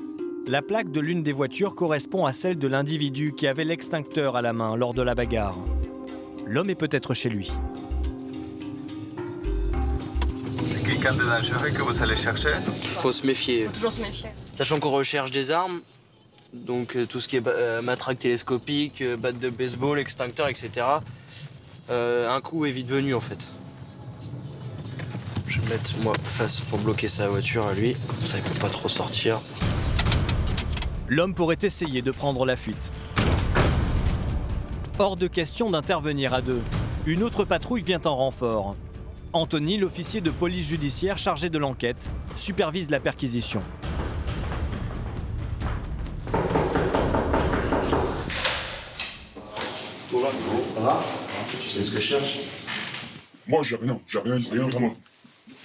la plaque de l'une des voitures correspond à celle de l'individu qui avait l'extincteur à la main lors de la bagarre. L'homme est peut-être chez lui. C'est quelqu'un de dangereux que vous allez chercher? Faut se méfier. Faut toujours se méfier. Sachant qu'on recherche des armes, donc tout ce qui est matraque télescopique, batte de baseball, extincteur, etc. Un coup est vite venu en fait. Je vais me mettre moi face pour bloquer sa voiture à lui, comme ça il peut pas trop sortir. L'homme pourrait essayer de prendre la fuite. Hors de question d'intervenir à deux. Une autre patrouille vient en renfort. Anthony, l'officier de police judiciaire chargé de l'enquête, supervise la perquisition. Ça va? Tu sais ce que je cherche? Moi, j'ai rien vraiment.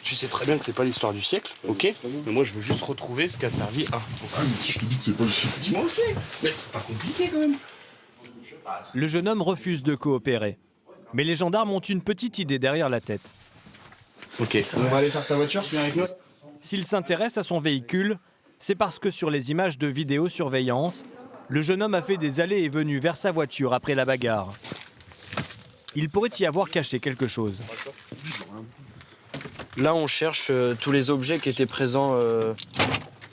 Tu sais très bien que c'est pas l'histoire du siècle, ok? Mais moi, je veux juste retrouver ce qu'a servi à. Ah, mais si je te dis que c'est pas le siècle. Dis-moi aussi. Mais c'est pas compliqué quand même. Le jeune homme refuse de coopérer. Mais les gendarmes ont une petite idée derrière la tête. Ok. On va aller faire ta voiture, tu viens avec nous? S'il s'intéresse à son véhicule, c'est parce que sur les images de vidéosurveillance, le jeune homme a fait des allées et venues vers sa voiture après la bagarre. Il pourrait y avoir caché quelque chose. Là, on cherche tous les objets qui étaient présents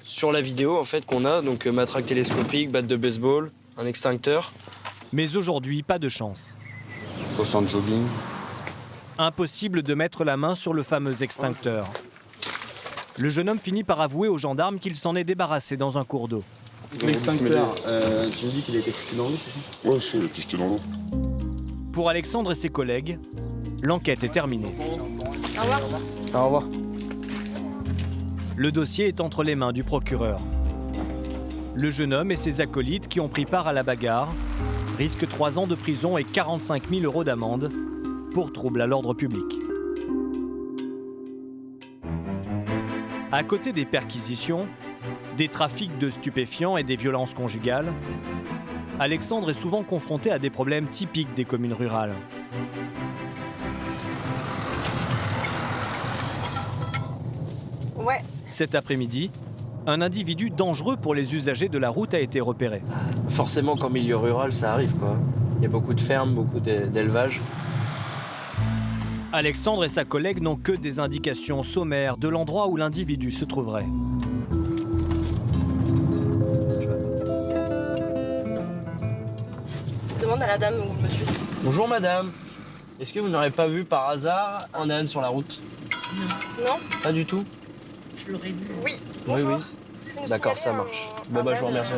sur la vidéo en fait qu'on a, donc matraque télescopique, batte de baseball, un extincteur. Mais aujourd'hui, pas de chance. Poisson de jogging. Impossible de mettre la main sur le fameux extincteur. Le jeune homme finit par avouer aux gendarmes qu'il s'en est débarrassé dans un cours d'eau. L'extincteur, tu me dis qu'il a été foutu dans l'eau, c'est ça? Ouais, c'est, il a été jeté dans l'eau. Pour Alexandre et ses collègues, l'enquête est terminée. Au revoir. Au revoir. Le dossier est entre les mains du procureur. Le jeune homme et ses acolytes qui ont pris part à la bagarre risquent 3 ans de prison et 45 000 € d'amende pour trouble à l'ordre public. À côté des perquisitions, des trafics de stupéfiants et des violences conjugales, Alexandre est souvent confronté à des problèmes typiques des communes rurales. Ouais. Cet après-midi, un individu dangereux pour les usagers de la route a été repéré. Forcément, qu'en milieu rural, ça arrive quoi. Il y a beaucoup de fermes, beaucoup d'élevage. Alexandre et sa collègue n'ont que des indications sommaires de l'endroit où l'individu se trouverait. Demande à la dame ou le monsieur. Bonjour madame. Est-ce que vous n'aurez pas vu par hasard un âne sur la route? Non. Pas du tout? Je l'aurais vu. Oui. Oui, oui. D'accord, ça marche. Bon bah je vous remercie.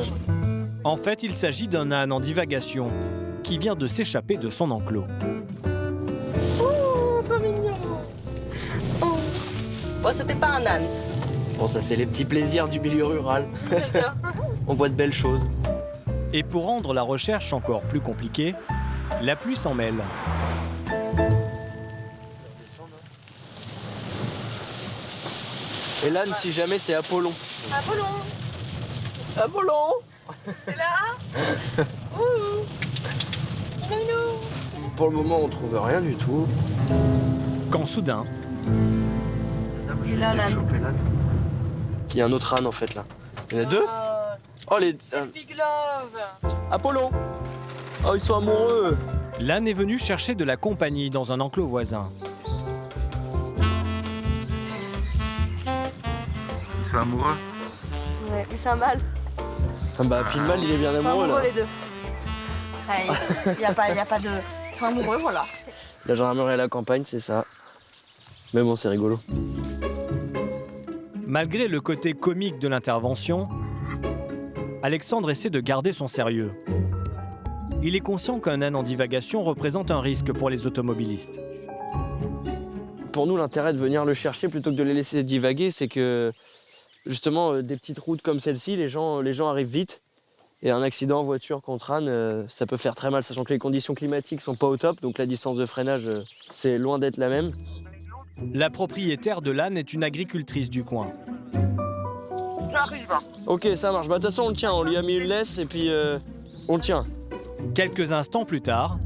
En fait, il s'agit d'un âne en divagation qui vient de s'échapper de son enclos. Oh, trop mignon. Oh. Bon, c'était pas un âne. Bon, ça c'est les petits plaisirs du milieu rural. On voit de belles choses. Et pour rendre la recherche encore plus compliquée, la pluie s'en mêle. Et l'âne, si jamais, c'est Apollon. Apollon. Apollon. T'es là? Ouh. Pour le moment, on trouve rien du tout. Quand soudain... Il est là, l'âne. Il y a un autre âne, en fait, là. Il y en a deux? Oh, les... C'est Big Love. Apollon. Oh, ils sont amoureux. L'âne est venu chercher de la compagnie dans un enclos voisin. Ils sont amoureux? Ouais, mais c'est un mâle. Ah bah, puis le mâle, il est bien Ils sont amoureux, amoureux là. les deux. Il n'y a pas de... Ils sont amoureux, voilà. La gendarmerie à la campagne, c'est ça. Mais bon, c'est rigolo. Malgré le côté comique de l'intervention, Alexandre essaie de garder son sérieux. Il est conscient qu'un âne en divagation représente un risque pour les automobilistes. Pour nous, l'intérêt de venir le chercher plutôt que de les laisser divaguer, c'est que justement, des petites routes comme celle-ci, les gens arrivent vite. Et un accident en voiture contre âne, ça peut faire très mal, sachant que les conditions climatiques sont pas au top, donc la distance de freinage, c'est loin d'être la même. La propriétaire de l'âne est une agricultrice du coin. J'arrive. Ok, ça marche. Bah, de toute façon, on le tient. On lui a mis une laisse et puis on le tient. Quelques instants plus tard,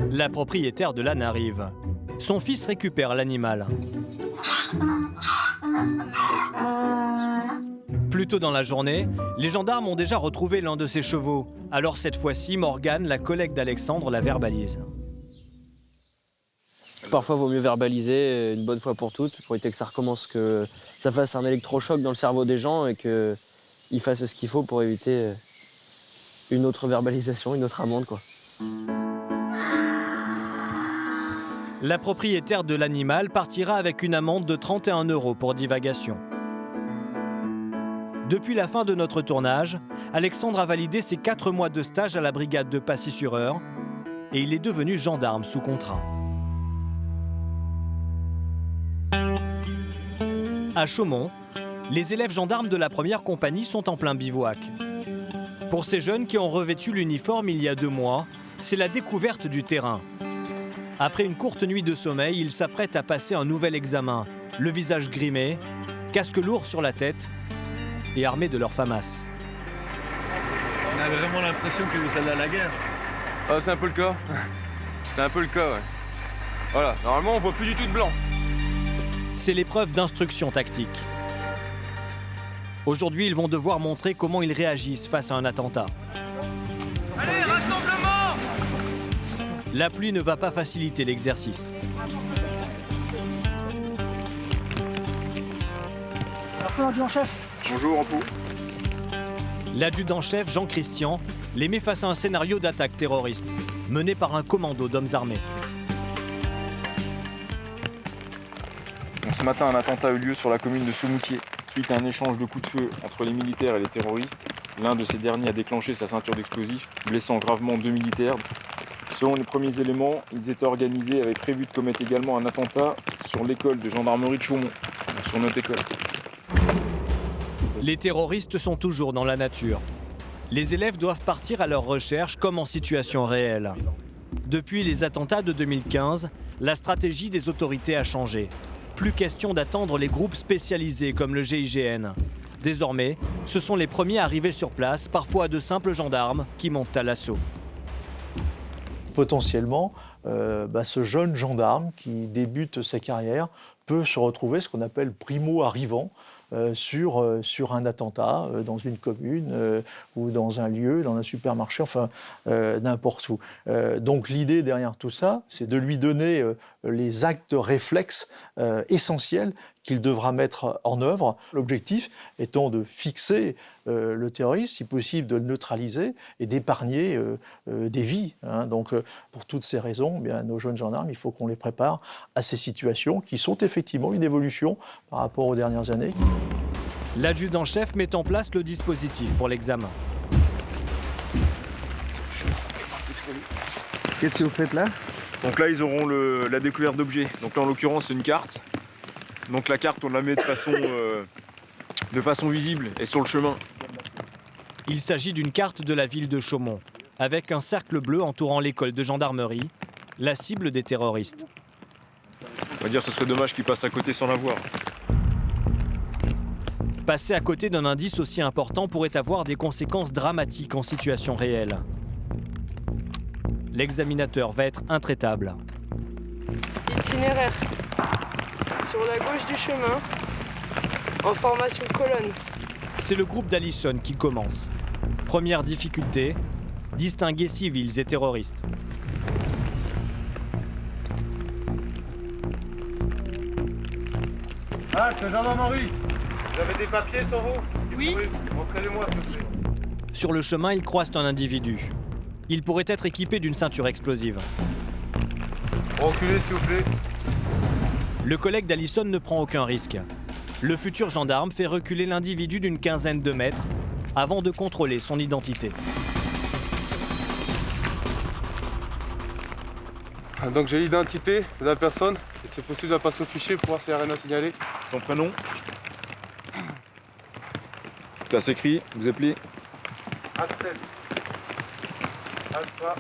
la propriétaire de l'âne arrive. Son fils récupère l'animal. Plus tôt dans la journée, les gendarmes ont déjà retrouvé l'un de ses chevaux. Alors cette fois-ci, Morgane, la collègue d'Alexandre, la verbalise. Parfois, il vaut mieux verbaliser une bonne fois pour toutes, pour éviter que ça recommence, que ça fasse un électrochoc dans le cerveau des gens et qu'ils fassent ce qu'il faut pour éviter une autre verbalisation, une autre amende, quoi. La propriétaire de l'animal partira avec une amende de 31 € pour divagation. Depuis la fin de notre tournage, Alexandre a validé ses 4 mois de stage à la brigade de Passy-sur-Eure et il est devenu gendarme sous contrat. À Chaumont, les élèves gendarmes de la première compagnie sont en plein bivouac. Pour ces jeunes qui ont revêtu l'uniforme il y a 2 mois, c'est la découverte du terrain. Après une courte nuit de sommeil, ils s'apprêtent à passer un nouvel examen, le visage grimé, casque lourd sur la tête et armés de leur FAMAS. On a vraiment l'impression que vous allez à la guerre. Ah, c'est un peu le cas. C'est un peu le cas, ouais. Voilà, normalement on voit plus du tout de blanc. C'est l'épreuve d'instruction tactique. Aujourd'hui, ils vont devoir montrer comment ils réagissent face à un attentat. Allez, rassemblement! La pluie ne va pas faciliter l'exercice. L'adjudant-chef. Bonjour, Ampou. L'adjudant-chef Jean-Christian les met face à un scénario d'attaque terroriste, mené par un commando d'hommes armés. Ce matin, un attentat a eu lieu sur la commune de Saumoutier. Suite à un échange de coups de feu entre les militaires et les terroristes, l'un de ces derniers a déclenché sa ceinture d'explosifs, blessant gravement 2 militaires. Selon les premiers éléments, ils étaient organisés et avaient prévu de commettre également un attentat sur l'école de gendarmerie de Chaumont, sur notre école. Les terroristes sont toujours dans la nature. Les élèves doivent partir à leur recherche comme en situation réelle. Depuis les attentats de 2015, la stratégie des autorités a changé. Plus question d'attendre les groupes spécialisés comme le GIGN. Désormais, ce sont les premiers arrivés sur place, parfois de simples gendarmes, qui montent à l'assaut. Potentiellement, ce jeune gendarme qui débute sa carrière peut se retrouver ce qu'on appelle primo-arrivant sur un attentat dans une commune ou dans un lieu, dans un supermarché, enfin n'importe où. Donc l'idée derrière tout ça, c'est de lui donner les actes réflexes essentiels qu'il devra mettre en œuvre. L'objectif étant de fixer le terroriste, si possible de le neutraliser et d'épargner des vies. Donc pour toutes ces raisons, eh bien, nos jeunes gendarmes, il faut qu'on les prépare à ces situations qui sont effectivement une évolution par rapport aux dernières années. L'adjudant-chef met en place le dispositif pour l'examen. Qu'est-ce que vous faites là? Donc là, ils auront la découverte d'objets. Donc là, en l'occurrence, c'est une carte. Donc la carte, on la met de façon visible et sur le chemin. Il s'agit d'une carte de la ville de Chaumont, avec un cercle bleu entourant l'école de gendarmerie, la cible des terroristes. On va dire que ce serait dommage qu'ils passent à côté sans la voir. Passer à côté d'un indice aussi important pourrait avoir des conséquences dramatiques en situation réelle. L'examinateur va être intraitable. Itinéraire. Sur la gauche du chemin, en formation colonne. C'est le groupe d'Allison qui commence. Première difficulté, distinguer civils et terroristes. Ah, c'est gendarmerie. Vous avez des papiers sur vous? Oui. Montrez-les-moi, s'il vous plaît. Sur le chemin, ils croisent un individu. Il pourrait être équipé d'une ceinture explosive. Reculez, s'il vous plaît. Le collègue d'Allison ne prend aucun risque. Le futur gendarme fait reculer l'individu d'une quinzaine de mètres avant de contrôler son identité. Donc j'ai l'identité de la personne. Et c'est possible de la passer au fichier pour voir s'il n'y a rien à signaler. Son prénom. Ça s'écrit, vous appelez Axel. Alpha.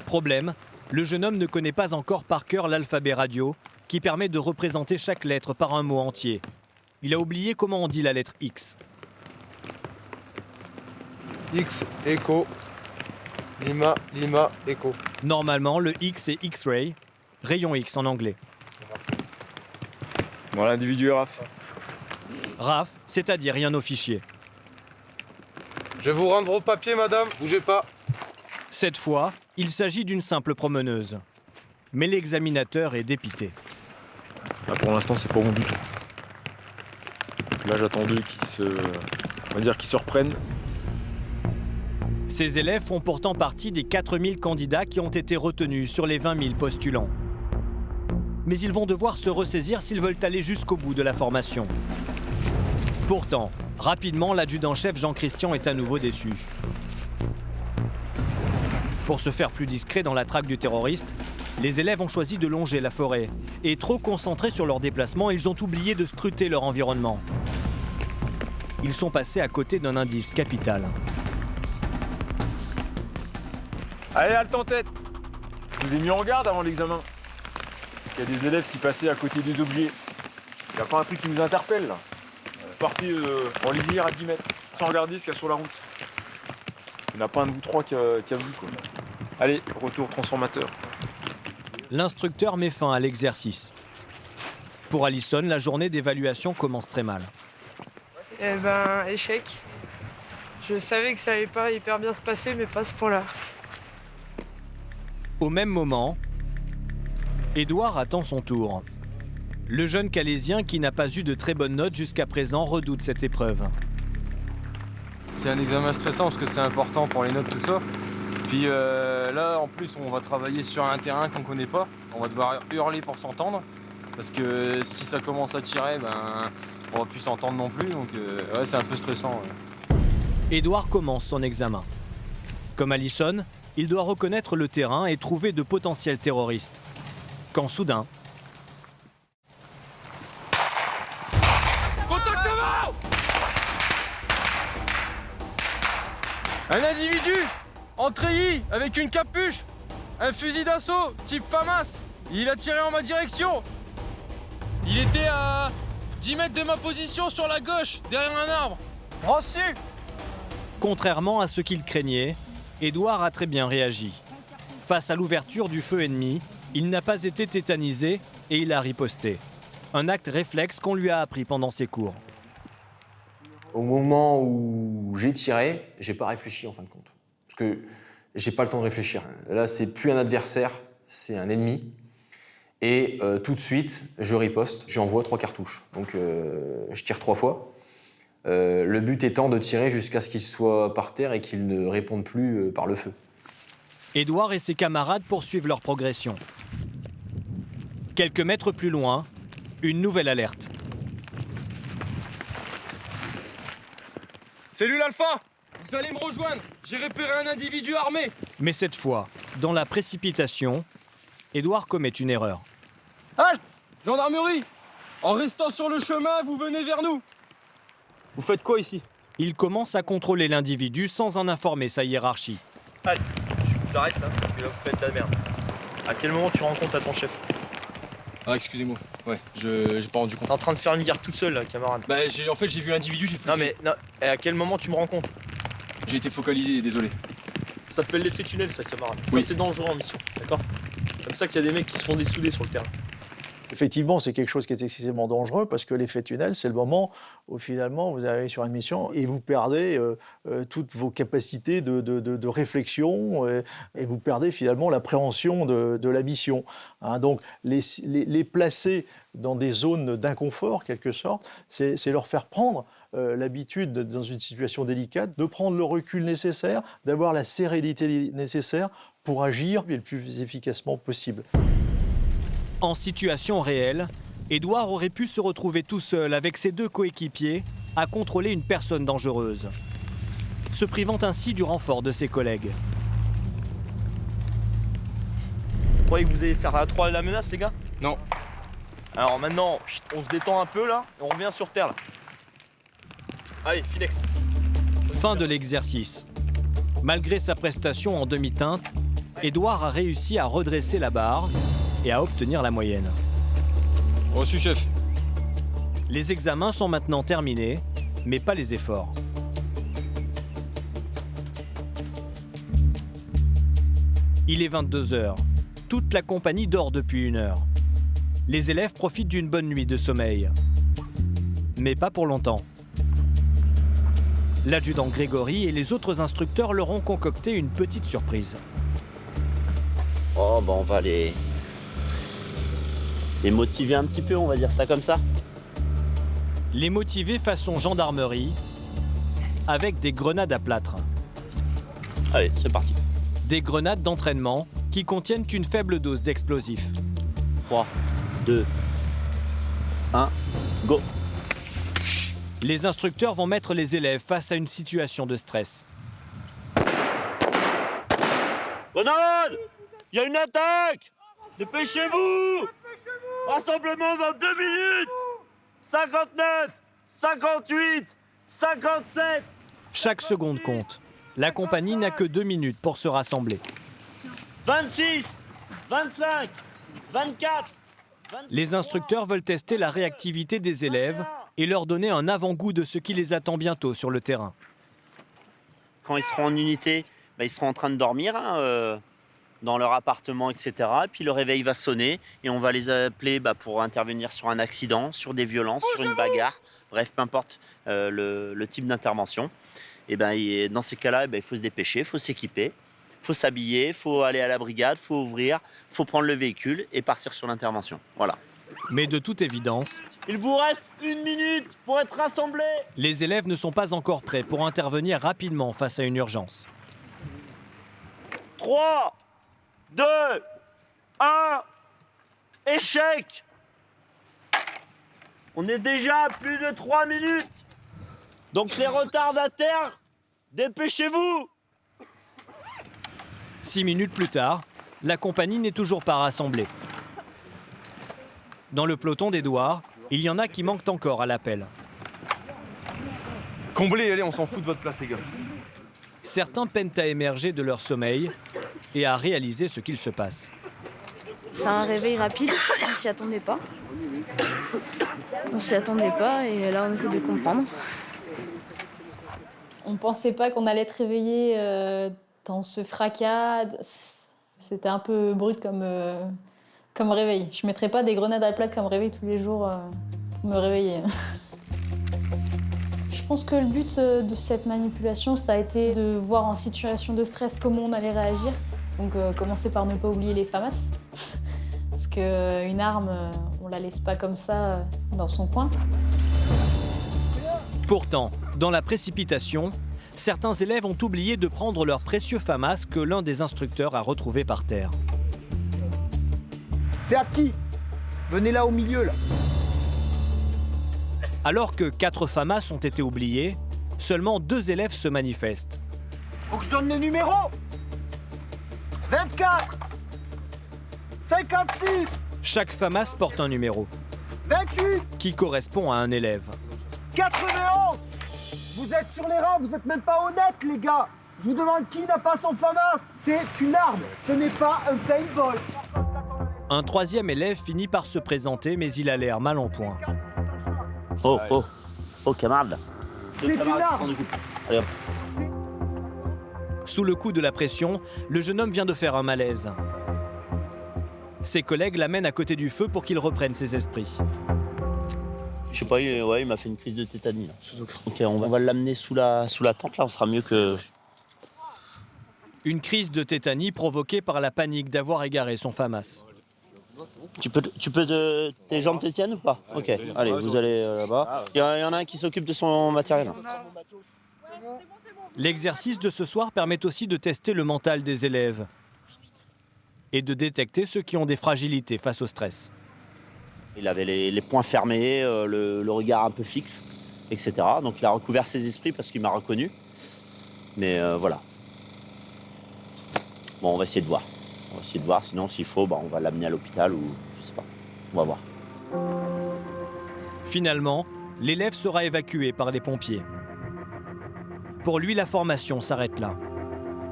Problème, le jeune homme ne connaît pas encore par cœur l'alphabet radio, qui permet de représenter chaque lettre par un mot entier. Il a oublié comment on dit la lettre X. X, Echo. Lima, Lima, Echo. Normalement, le X est X-ray, rayon X en anglais. Voilà l'individu RAF. RAF, c'est-à-dire rien au fichier. Je vais vous rendre vos papiers, madame, bougez pas. Cette fois, il s'agit d'une simple promeneuse. Mais l'examinateur est dépité. Là, pour l'instant, c'est pas bon du tout. Donc là, j'attends d'eux qu'ils se reprennent. Ces élèves font pourtant partie des 4000 candidats qui ont été retenus sur les 20 000 postulants. Mais ils vont devoir se ressaisir s'ils veulent aller jusqu'au bout de la formation. Pourtant, rapidement, l'adjudant-chef Jean-Christian est à nouveau déçu. Pour se faire plus discret dans la traque du terroriste, les élèves ont choisi de longer la forêt. Et trop concentrés sur leur déplacement, ils ont oublié de scruter leur environnement. Ils sont passés à côté d'un indice capital. Allez, halte en tête. Je vous ai mis en garde avant l'examen. Il y a des élèves qui passaient à côté des objets. Il n'y a pas un truc qui nous interpelle là. Partez en lisière à 10 mètres, sans regarder ce qu'il y a sur la route. Il n'y en a pas un de vous trois qui a vu quoi. Allez, retour transformateur. L'instructeur met fin à l'exercice. Pour Alison, la journée d'évaluation commence très mal. Eh ben, échec. Je savais que ça allait pas hyper bien se passer, mais pas à ce point-là. Au même moment, Édouard attend son tour. Le jeune Calaisien, qui n'a pas eu de très bonnes notes jusqu'à présent, redoute cette épreuve. C'est un examen stressant parce que c'est important pour les notes, tout ça. Puis là, en plus, on va travailler sur un terrain qu'on connaît pas. On va devoir hurler pour s'entendre. Parce que si ça commence à tirer, on va plus s'entendre non plus. Donc ouais, c'est un peu stressant. Ouais. Édouard commence son examen. Comme Alison, il doit reconnaître le terrain et trouver de potentiels terroristes. Quand soudain... Contact avant! Un individu en treillis avec une capuche, un fusil d'assaut type FAMAS. Il a tiré en ma direction. Il était à 10 mètres de ma position sur la gauche, derrière un arbre. Reçu! Contrairement à ce qu'il craignait, Édouard a très bien réagi. Face à l'ouverture du feu ennemi, il n'a pas été tétanisé et il a riposté. Un acte réflexe qu'on lui a appris pendant ses cours. Au moment où j'ai tiré, j'ai pas réfléchi en fin de compte. Parce que j'ai pas le temps de réfléchir. Là, c'est plus un adversaire, c'est un ennemi. Et tout de suite, je riposte, j'envoie 3 cartouches. Donc je tire 3 fois. Le but étant de tirer jusqu'à ce qu'il soit par terre et qu'il ne réponde plus par le feu. Édouard et ses camarades poursuivent leur progression. Quelques mètres plus loin, une nouvelle alerte. Cellule Alpha, vous allez me rejoindre. J'ai repéré un individu armé. Mais cette fois, dans la précipitation, Édouard commet une erreur. Halt! Gendarmerie! En restant sur le chemin, vous venez vers nous. Vous faites quoi ici? Il commence à contrôler l'individu sans en informer sa hiérarchie. Allez, je vous arrête là, parce que là vous faites de la merde. À quel moment tu rends compte à ton chef? Ah, excusez-moi. Ouais, j'ai pas rendu compte. T'es en train de faire une guerre toute seule là, camarade. Bah, en fait, j'ai vu l'individu, j'ai fait. Non, mais non, à quel moment tu me rends compte? J'ai été focalisé, désolé. Ça s'appelle l'effet tunnel, ça, camarade. Oui. Ça, c'est dangereux en mission, d'accord? Comme ça qu'il y a des mecs qui se font dessouder sur le terrain. Effectivement, c'est quelque chose qui est excessivement dangereux parce que l'effet tunnel, c'est le moment où finalement vous arrivez sur une mission et vous perdez toutes vos capacités de réflexion et vous perdez finalement l'appréhension de la mission. Hein, donc les placer dans des zones d'inconfort, quelque sorte, c'est leur faire prendre l'habitude, dans une situation délicate, de prendre le recul nécessaire, d'avoir la sérénité nécessaire pour agir le plus efficacement possible. En situation réelle, Édouard aurait pu se retrouver tout seul avec ses 2 coéquipiers à contrôler une personne dangereuse, se privant ainsi du renfort de ses collègues. Vous croyez que vous allez faire à 3 la menace, les gars? Non. Alors maintenant, on se détend un peu là, et on revient sur terre là. Allez, Finex. Fin de l'exercice. Malgré sa prestation en demi-teinte, Édouard a réussi à redresser la barre et à obtenir la moyenne. Reçu, chef. Les examens sont maintenant terminés, mais pas les efforts. Il est 22h. Toute la compagnie dort depuis 1 heure. Les élèves profitent d'une bonne nuit de sommeil. Mais pas pour longtemps. L'adjudant Grégory et les autres instructeurs leur ont concocté une petite surprise. Oh, on va les motiver un petit peu, on va dire ça comme ça. Les motiver façon gendarmerie avec des grenades à plâtre. Allez, c'est parti. Des grenades d'entraînement qui contiennent une faible dose d'explosifs. 3, 2, 1, go! Les instructeurs vont mettre les élèves face à une situation de stress. Grenade! Il y a une attaque! Dépêchez-vous! Rassemblement dans 2 minutes! 59, 58, 57! Chaque seconde compte. La compagnie n'a que 2 minutes pour se rassembler. 26, 25, 24. Les instructeurs veulent tester la réactivité des élèves et leur donner un avant-goût de ce qui les attend bientôt sur le terrain. Quand ils seront en unité, ils seront en train de dormir dans leur appartement, etc. Et puis le réveil va sonner et on va les appeler pour intervenir sur un accident, sur des violences, sur une bagarre. Bref, peu importe le type d'intervention. Et dans ces cas-là, il faut se dépêcher, il faut s'équiper, il faut s'habiller, il faut aller à la brigade, il faut ouvrir, il faut prendre le véhicule et partir sur l'intervention. Voilà. Mais de toute évidence, il vous reste 1 minute pour être rassemblés. Les élèves ne sont pas encore prêts pour intervenir rapidement face à une urgence. 3, 2, 1, échec. On est déjà à plus de 3 minutes. Donc les retardataires, dépêchez-vous. 6 minutes plus tard, la compagnie n'est toujours pas rassemblée. Dans le peloton d'Édouard, il y en a qui manquent encore à l'appel. Comblez, allez, on s'en fout de votre place, les gars. Certains peinent à émerger de leur sommeil et à réaliser ce qu'il se passe. C'est un réveil rapide, on s'y attendait pas. On s'y attendait pas et là on essaie de comprendre. On pensait pas qu'on allait être réveillé dans ce fracas. C'était un peu brut comme réveil. Je mettrais pas des grenades à plâtre comme réveil tous les jours pour me réveiller. Je pense que le but de cette manipulation, ça a été de voir en situation de stress comment on allait réagir. Donc commencer par ne pas oublier les FAMAS. Parce qu'une arme, on la laisse pas comme ça dans son coin. Pourtant, dans la précipitation, certains élèves ont oublié de prendre leur précieux FAMAS que l'un des instructeurs a retrouvé par terre. C'est à qui? Venez là au milieu, là. Alors que 4 FAMAS ont été oubliés, seulement 2 élèves se manifestent. Faut que je donne les numéros. 24, 56, Chaque FAMAS porte un numéro, 28, qui correspond à un élève. 91. Vous êtes sur les rangs, vous êtes même pas honnêtes, les gars. Je vous demande qui n'a pas son FAMAS. C'est une arme, ce n'est pas un paintball. Un 3e élève finit par se présenter, mais il a l'air mal en point. Oh, camarade. C'est une arme. Allez, hop. Sous le coup de la pression, le jeune homme vient de faire un malaise. Ses collègues l'amènent à côté du feu pour qu'il reprenne ses esprits. Je sais pas, il m'a fait une crise de tétanie. Là. Ok, on va l'amener sous la tente, là, on sera mieux que... Une crise de tétanie provoquée par la panique d'avoir égaré son FAMAS. Tu peux tes jambes te tiennent ou pas? Ok, allez, vous allez là-bas. Il y en a un qui s'occupe de son matériel. L'exercice de ce soir permet aussi de tester le mental des élèves et de détecter ceux qui ont des fragilités face au stress. Il avait les poings fermés, le regard un peu fixe, etc. Donc il a recouvert ses esprits parce qu'il m'a reconnu. Mais voilà. Bon, on va essayer de voir. On va essayer de voir, sinon s'il faut, on va l'amener à l'hôpital ou je sais pas. On va voir. Finalement, l'élève sera évacué par les pompiers. Pour lui, la formation s'arrête là.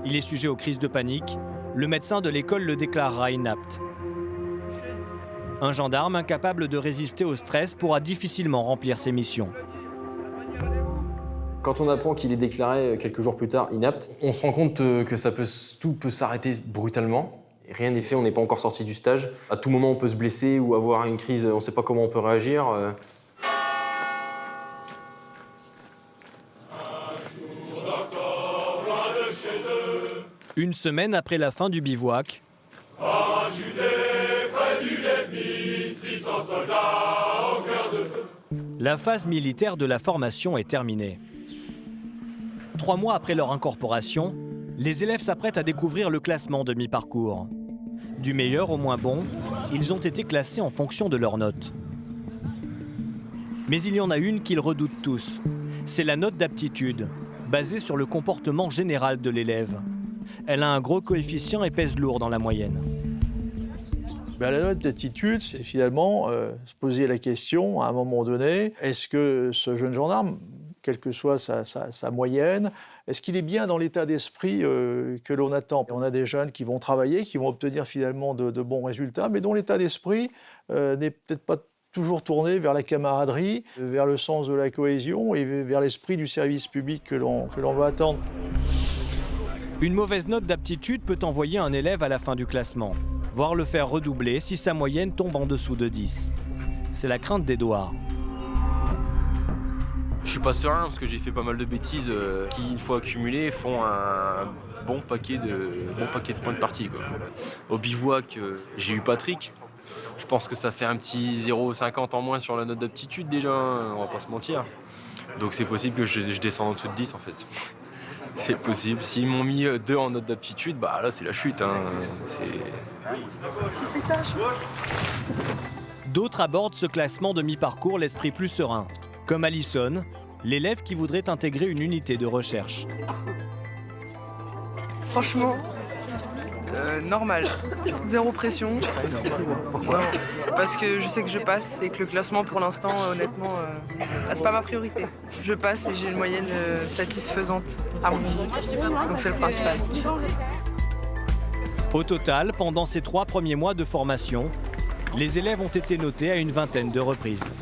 Il est sujet aux crises de panique. Le médecin de l'école le déclarera inapte. Un gendarme incapable de résister au stress pourra difficilement remplir ses missions. Quand on apprend qu'il est déclaré quelques jours plus tard inapte, on se rend compte que tout peut s'arrêter brutalement. Rien n'est fait, on n'est pas encore sorti du stage. À tout moment, on peut se blesser ou avoir une crise, on ne sait pas comment on peut réagir. Une semaine après la fin du bivouac, la phase militaire de la formation est terminée. 3 mois après leur incorporation, les élèves s'apprêtent à découvrir le classement de mi-parcours. Du meilleur au moins bon, ils ont été classés en fonction de leurs notes. Mais il y en a une qu'ils redoutent tous. C'est la note d'aptitude, basée sur le comportement général de l'élève. Elle a un gros coefficient et pèse lourd dans la moyenne. La note d'aptitude, c'est finalement se poser la question, à un moment donné, est-ce que ce jeune gendarme, quelle que soit sa moyenne, est-ce qu'il est bien dans l'état d'esprit que l'on attend? On a des jeunes qui vont travailler, qui vont obtenir finalement de bons résultats, mais dont l'état d'esprit n'est peut-être pas toujours tourné vers la camaraderie, vers le sens de la cohésion et vers l'esprit du service public que l'on va attendre. Une mauvaise note d'aptitude peut envoyer un élève à la fin du classement, voire le faire redoubler si sa moyenne tombe en dessous de 10. C'est la crainte d'Edouard. Je suis pas serein parce que j'ai fait pas mal de bêtises qui, une fois accumulées, font un bon paquet de points de partie, quoi. Au bivouac, j'ai eu Patrick. Je pense que ça fait un petit 0,50 en moins sur la note d'aptitude déjà, on va pas se mentir. Donc c'est possible que je descende en dessous de 10 en fait. C'est possible. S'ils m'ont mis 2 en note d'aptitude, bah là c'est la chute. Hein. D'autres abordent ce classement de mi-parcours l'esprit plus serein, comme Alison, l'élève qui voudrait intégrer une unité de recherche. Franchement, normal. Zéro pression. Pourquoi ? Parce que je sais que je passe et que le classement pour l'instant, honnêtement, c'est pas ma priorité. Je passe et j'ai une moyenne satisfaisante à mon niveau. Donc c'est le principal. Au total, pendant ces 3 premiers mois de formation, les élèves ont été notés à une vingtaine de reprises.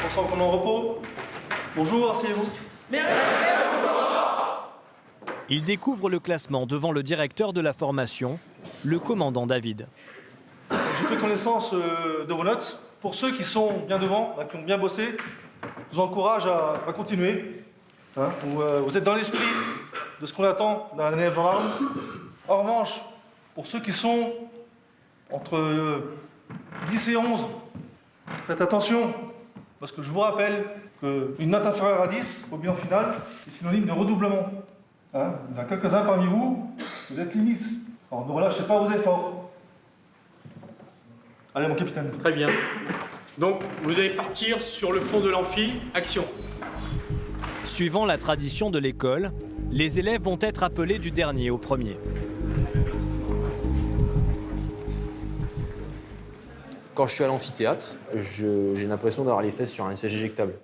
On sent qu'on est en repos. Bonjour, asseyez-vous. Ils découvrent le classement devant le directeur de la formation, le commandant David. J'ai pris connaissance de vos notes. Pour ceux qui sont bien devant, qui ont bien bossé, je vous encourage à continuer. Hein, vous êtes dans l'esprit de ce qu'on attend d'un élève gendarme. En revanche, pour ceux qui sont entre 10 et 11, faites attention, parce que je vous rappelle qu'une note inférieure à 10 au bilan final est synonyme de redoublement. Hein, il y en a quelques-uns parmi vous, vous êtes limite. Alors ne relâchez pas vos efforts. Allez mon capitaine. Très bien. Donc vous allez partir sur le fond de l'amphi. Action. Suivant la tradition de l'école, les élèves vont être appelés du dernier au premier. Quand je suis à l'amphithéâtre, j'ai l'impression d'avoir les fesses sur un siège éjectable.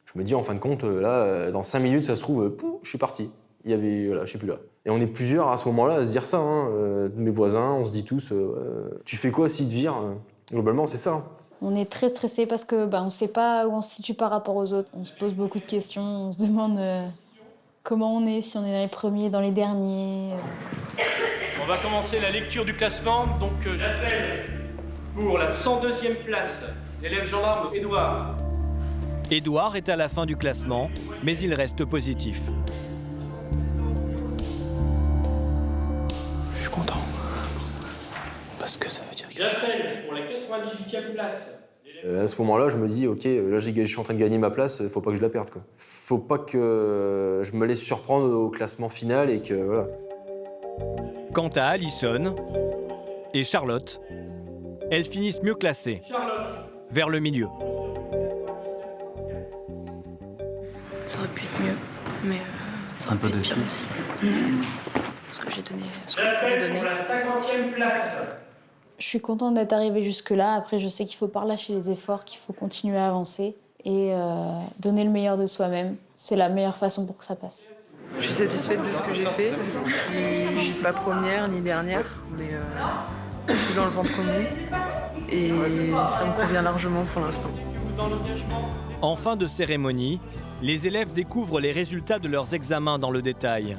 Je me dis en fin de compte, là, dans 5 minutes, ça se trouve, je suis parti. Voilà, je suis plus là. Et on est plusieurs à ce moment-là à se dire ça. Hein. Mes voisins, on se dit tous, tu fais quoi s'ils te virent? Globalement, c'est ça. On est très stressé parce que on ne sait pas où on se situe par rapport aux autres. On se pose beaucoup de questions, on se demande comment on est, si on est dans les premiers, dans les derniers. On va commencer la lecture du classement. Donc j'appelle pour la 102e place l'élève gendarme Edouard. Edouard est à la fin du classement, mais il reste positif. Je suis content. Parce que ça veut dire que j'appelle pour la 98e place. À ce moment-là, je me dis, ok, là je suis en train de gagner ma place, faut pas que je la perde, quoi. Faut pas que je me laisse surprendre au classement final et que voilà. Quant à Alison et Charlotte, elles finissent mieux classées, vers le milieu. Ça aurait pu être mieux, mais ça aurait pu être pire aussi. Ce que j'ai donné, ce que je pouvais donner. Pour la 50e place. Je suis contente d'être arrivée jusque-là. Après, je sais qu'il ne faut pas relâcher les efforts, qu'il faut continuer à avancer et donner le meilleur de soi-même. C'est la meilleure façon pour que ça passe. Je suis satisfaite de ce que j'ai fait. Je ne suis pas première ni dernière, mais je suis dans le ventre mou. Et ça me convient largement pour l'instant. En fin de cérémonie, les élèves découvrent les résultats de leurs examens dans le détail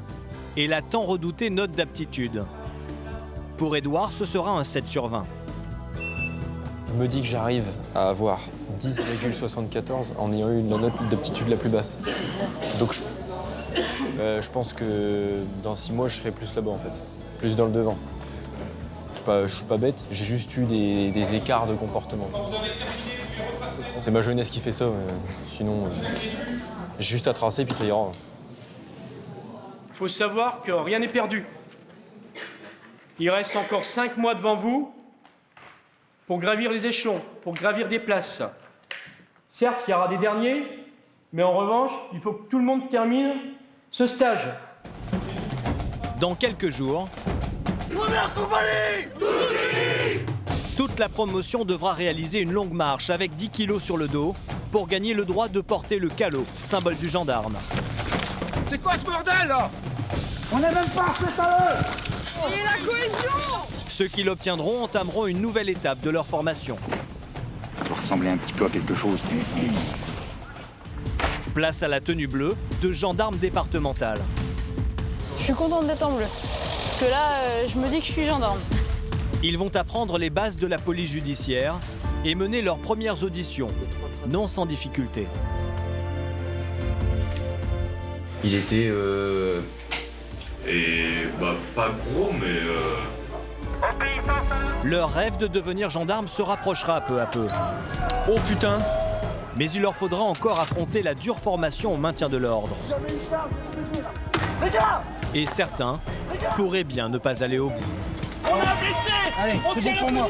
et la tant redoutée note d'aptitude. Pour Edouard, ce sera un 7 sur 20. Je me dis que j'arrive à avoir 10,74 en ayant eu la note d'aptitude la plus basse. Donc Je pense que dans 6 mois, je serai plus là-bas en fait, plus dans le devant. Je suis pas bête, j'ai juste eu des écarts de comportement. C'est ma jeunesse qui fait ça, sinon j'ai juste à tracer puis ça ira. Il faut savoir que rien n'est perdu. Il reste encore 5 mois devant vous pour gravir les échelons, pour gravir des places. Certes, il y aura des derniers, mais en revanche, il faut que tout le monde termine ce stage. Dans quelques jours, toute la promotion devra réaliser une longue marche avec 10 kilos sur le dos pour gagner le droit de porter le calot, symbole du gendarme. C'est quoi ce bordel là? On est même pas fait à l'heure. Et la cohésion! Ceux qui l'obtiendront entameront une nouvelle étape de leur formation. Ça doit ressembler un petit peu à quelque chose. Place à la tenue bleue de gendarme départemental. Je suis contente d'être en bleu. Parce que là, je me dis que je suis gendarme. Ils vont apprendre les bases de la police judiciaire et mener leurs premières auditions, non sans difficulté. Il était pas gros, mais Leur rêve de devenir gendarme se rapprochera peu à peu. Oh putain! Mais il leur faudra encore affronter la dure formation au maintien de l'ordre. Et certains pourraient bien ne pas aller au bout. On a blessé. Allez, c'est bon pour moi.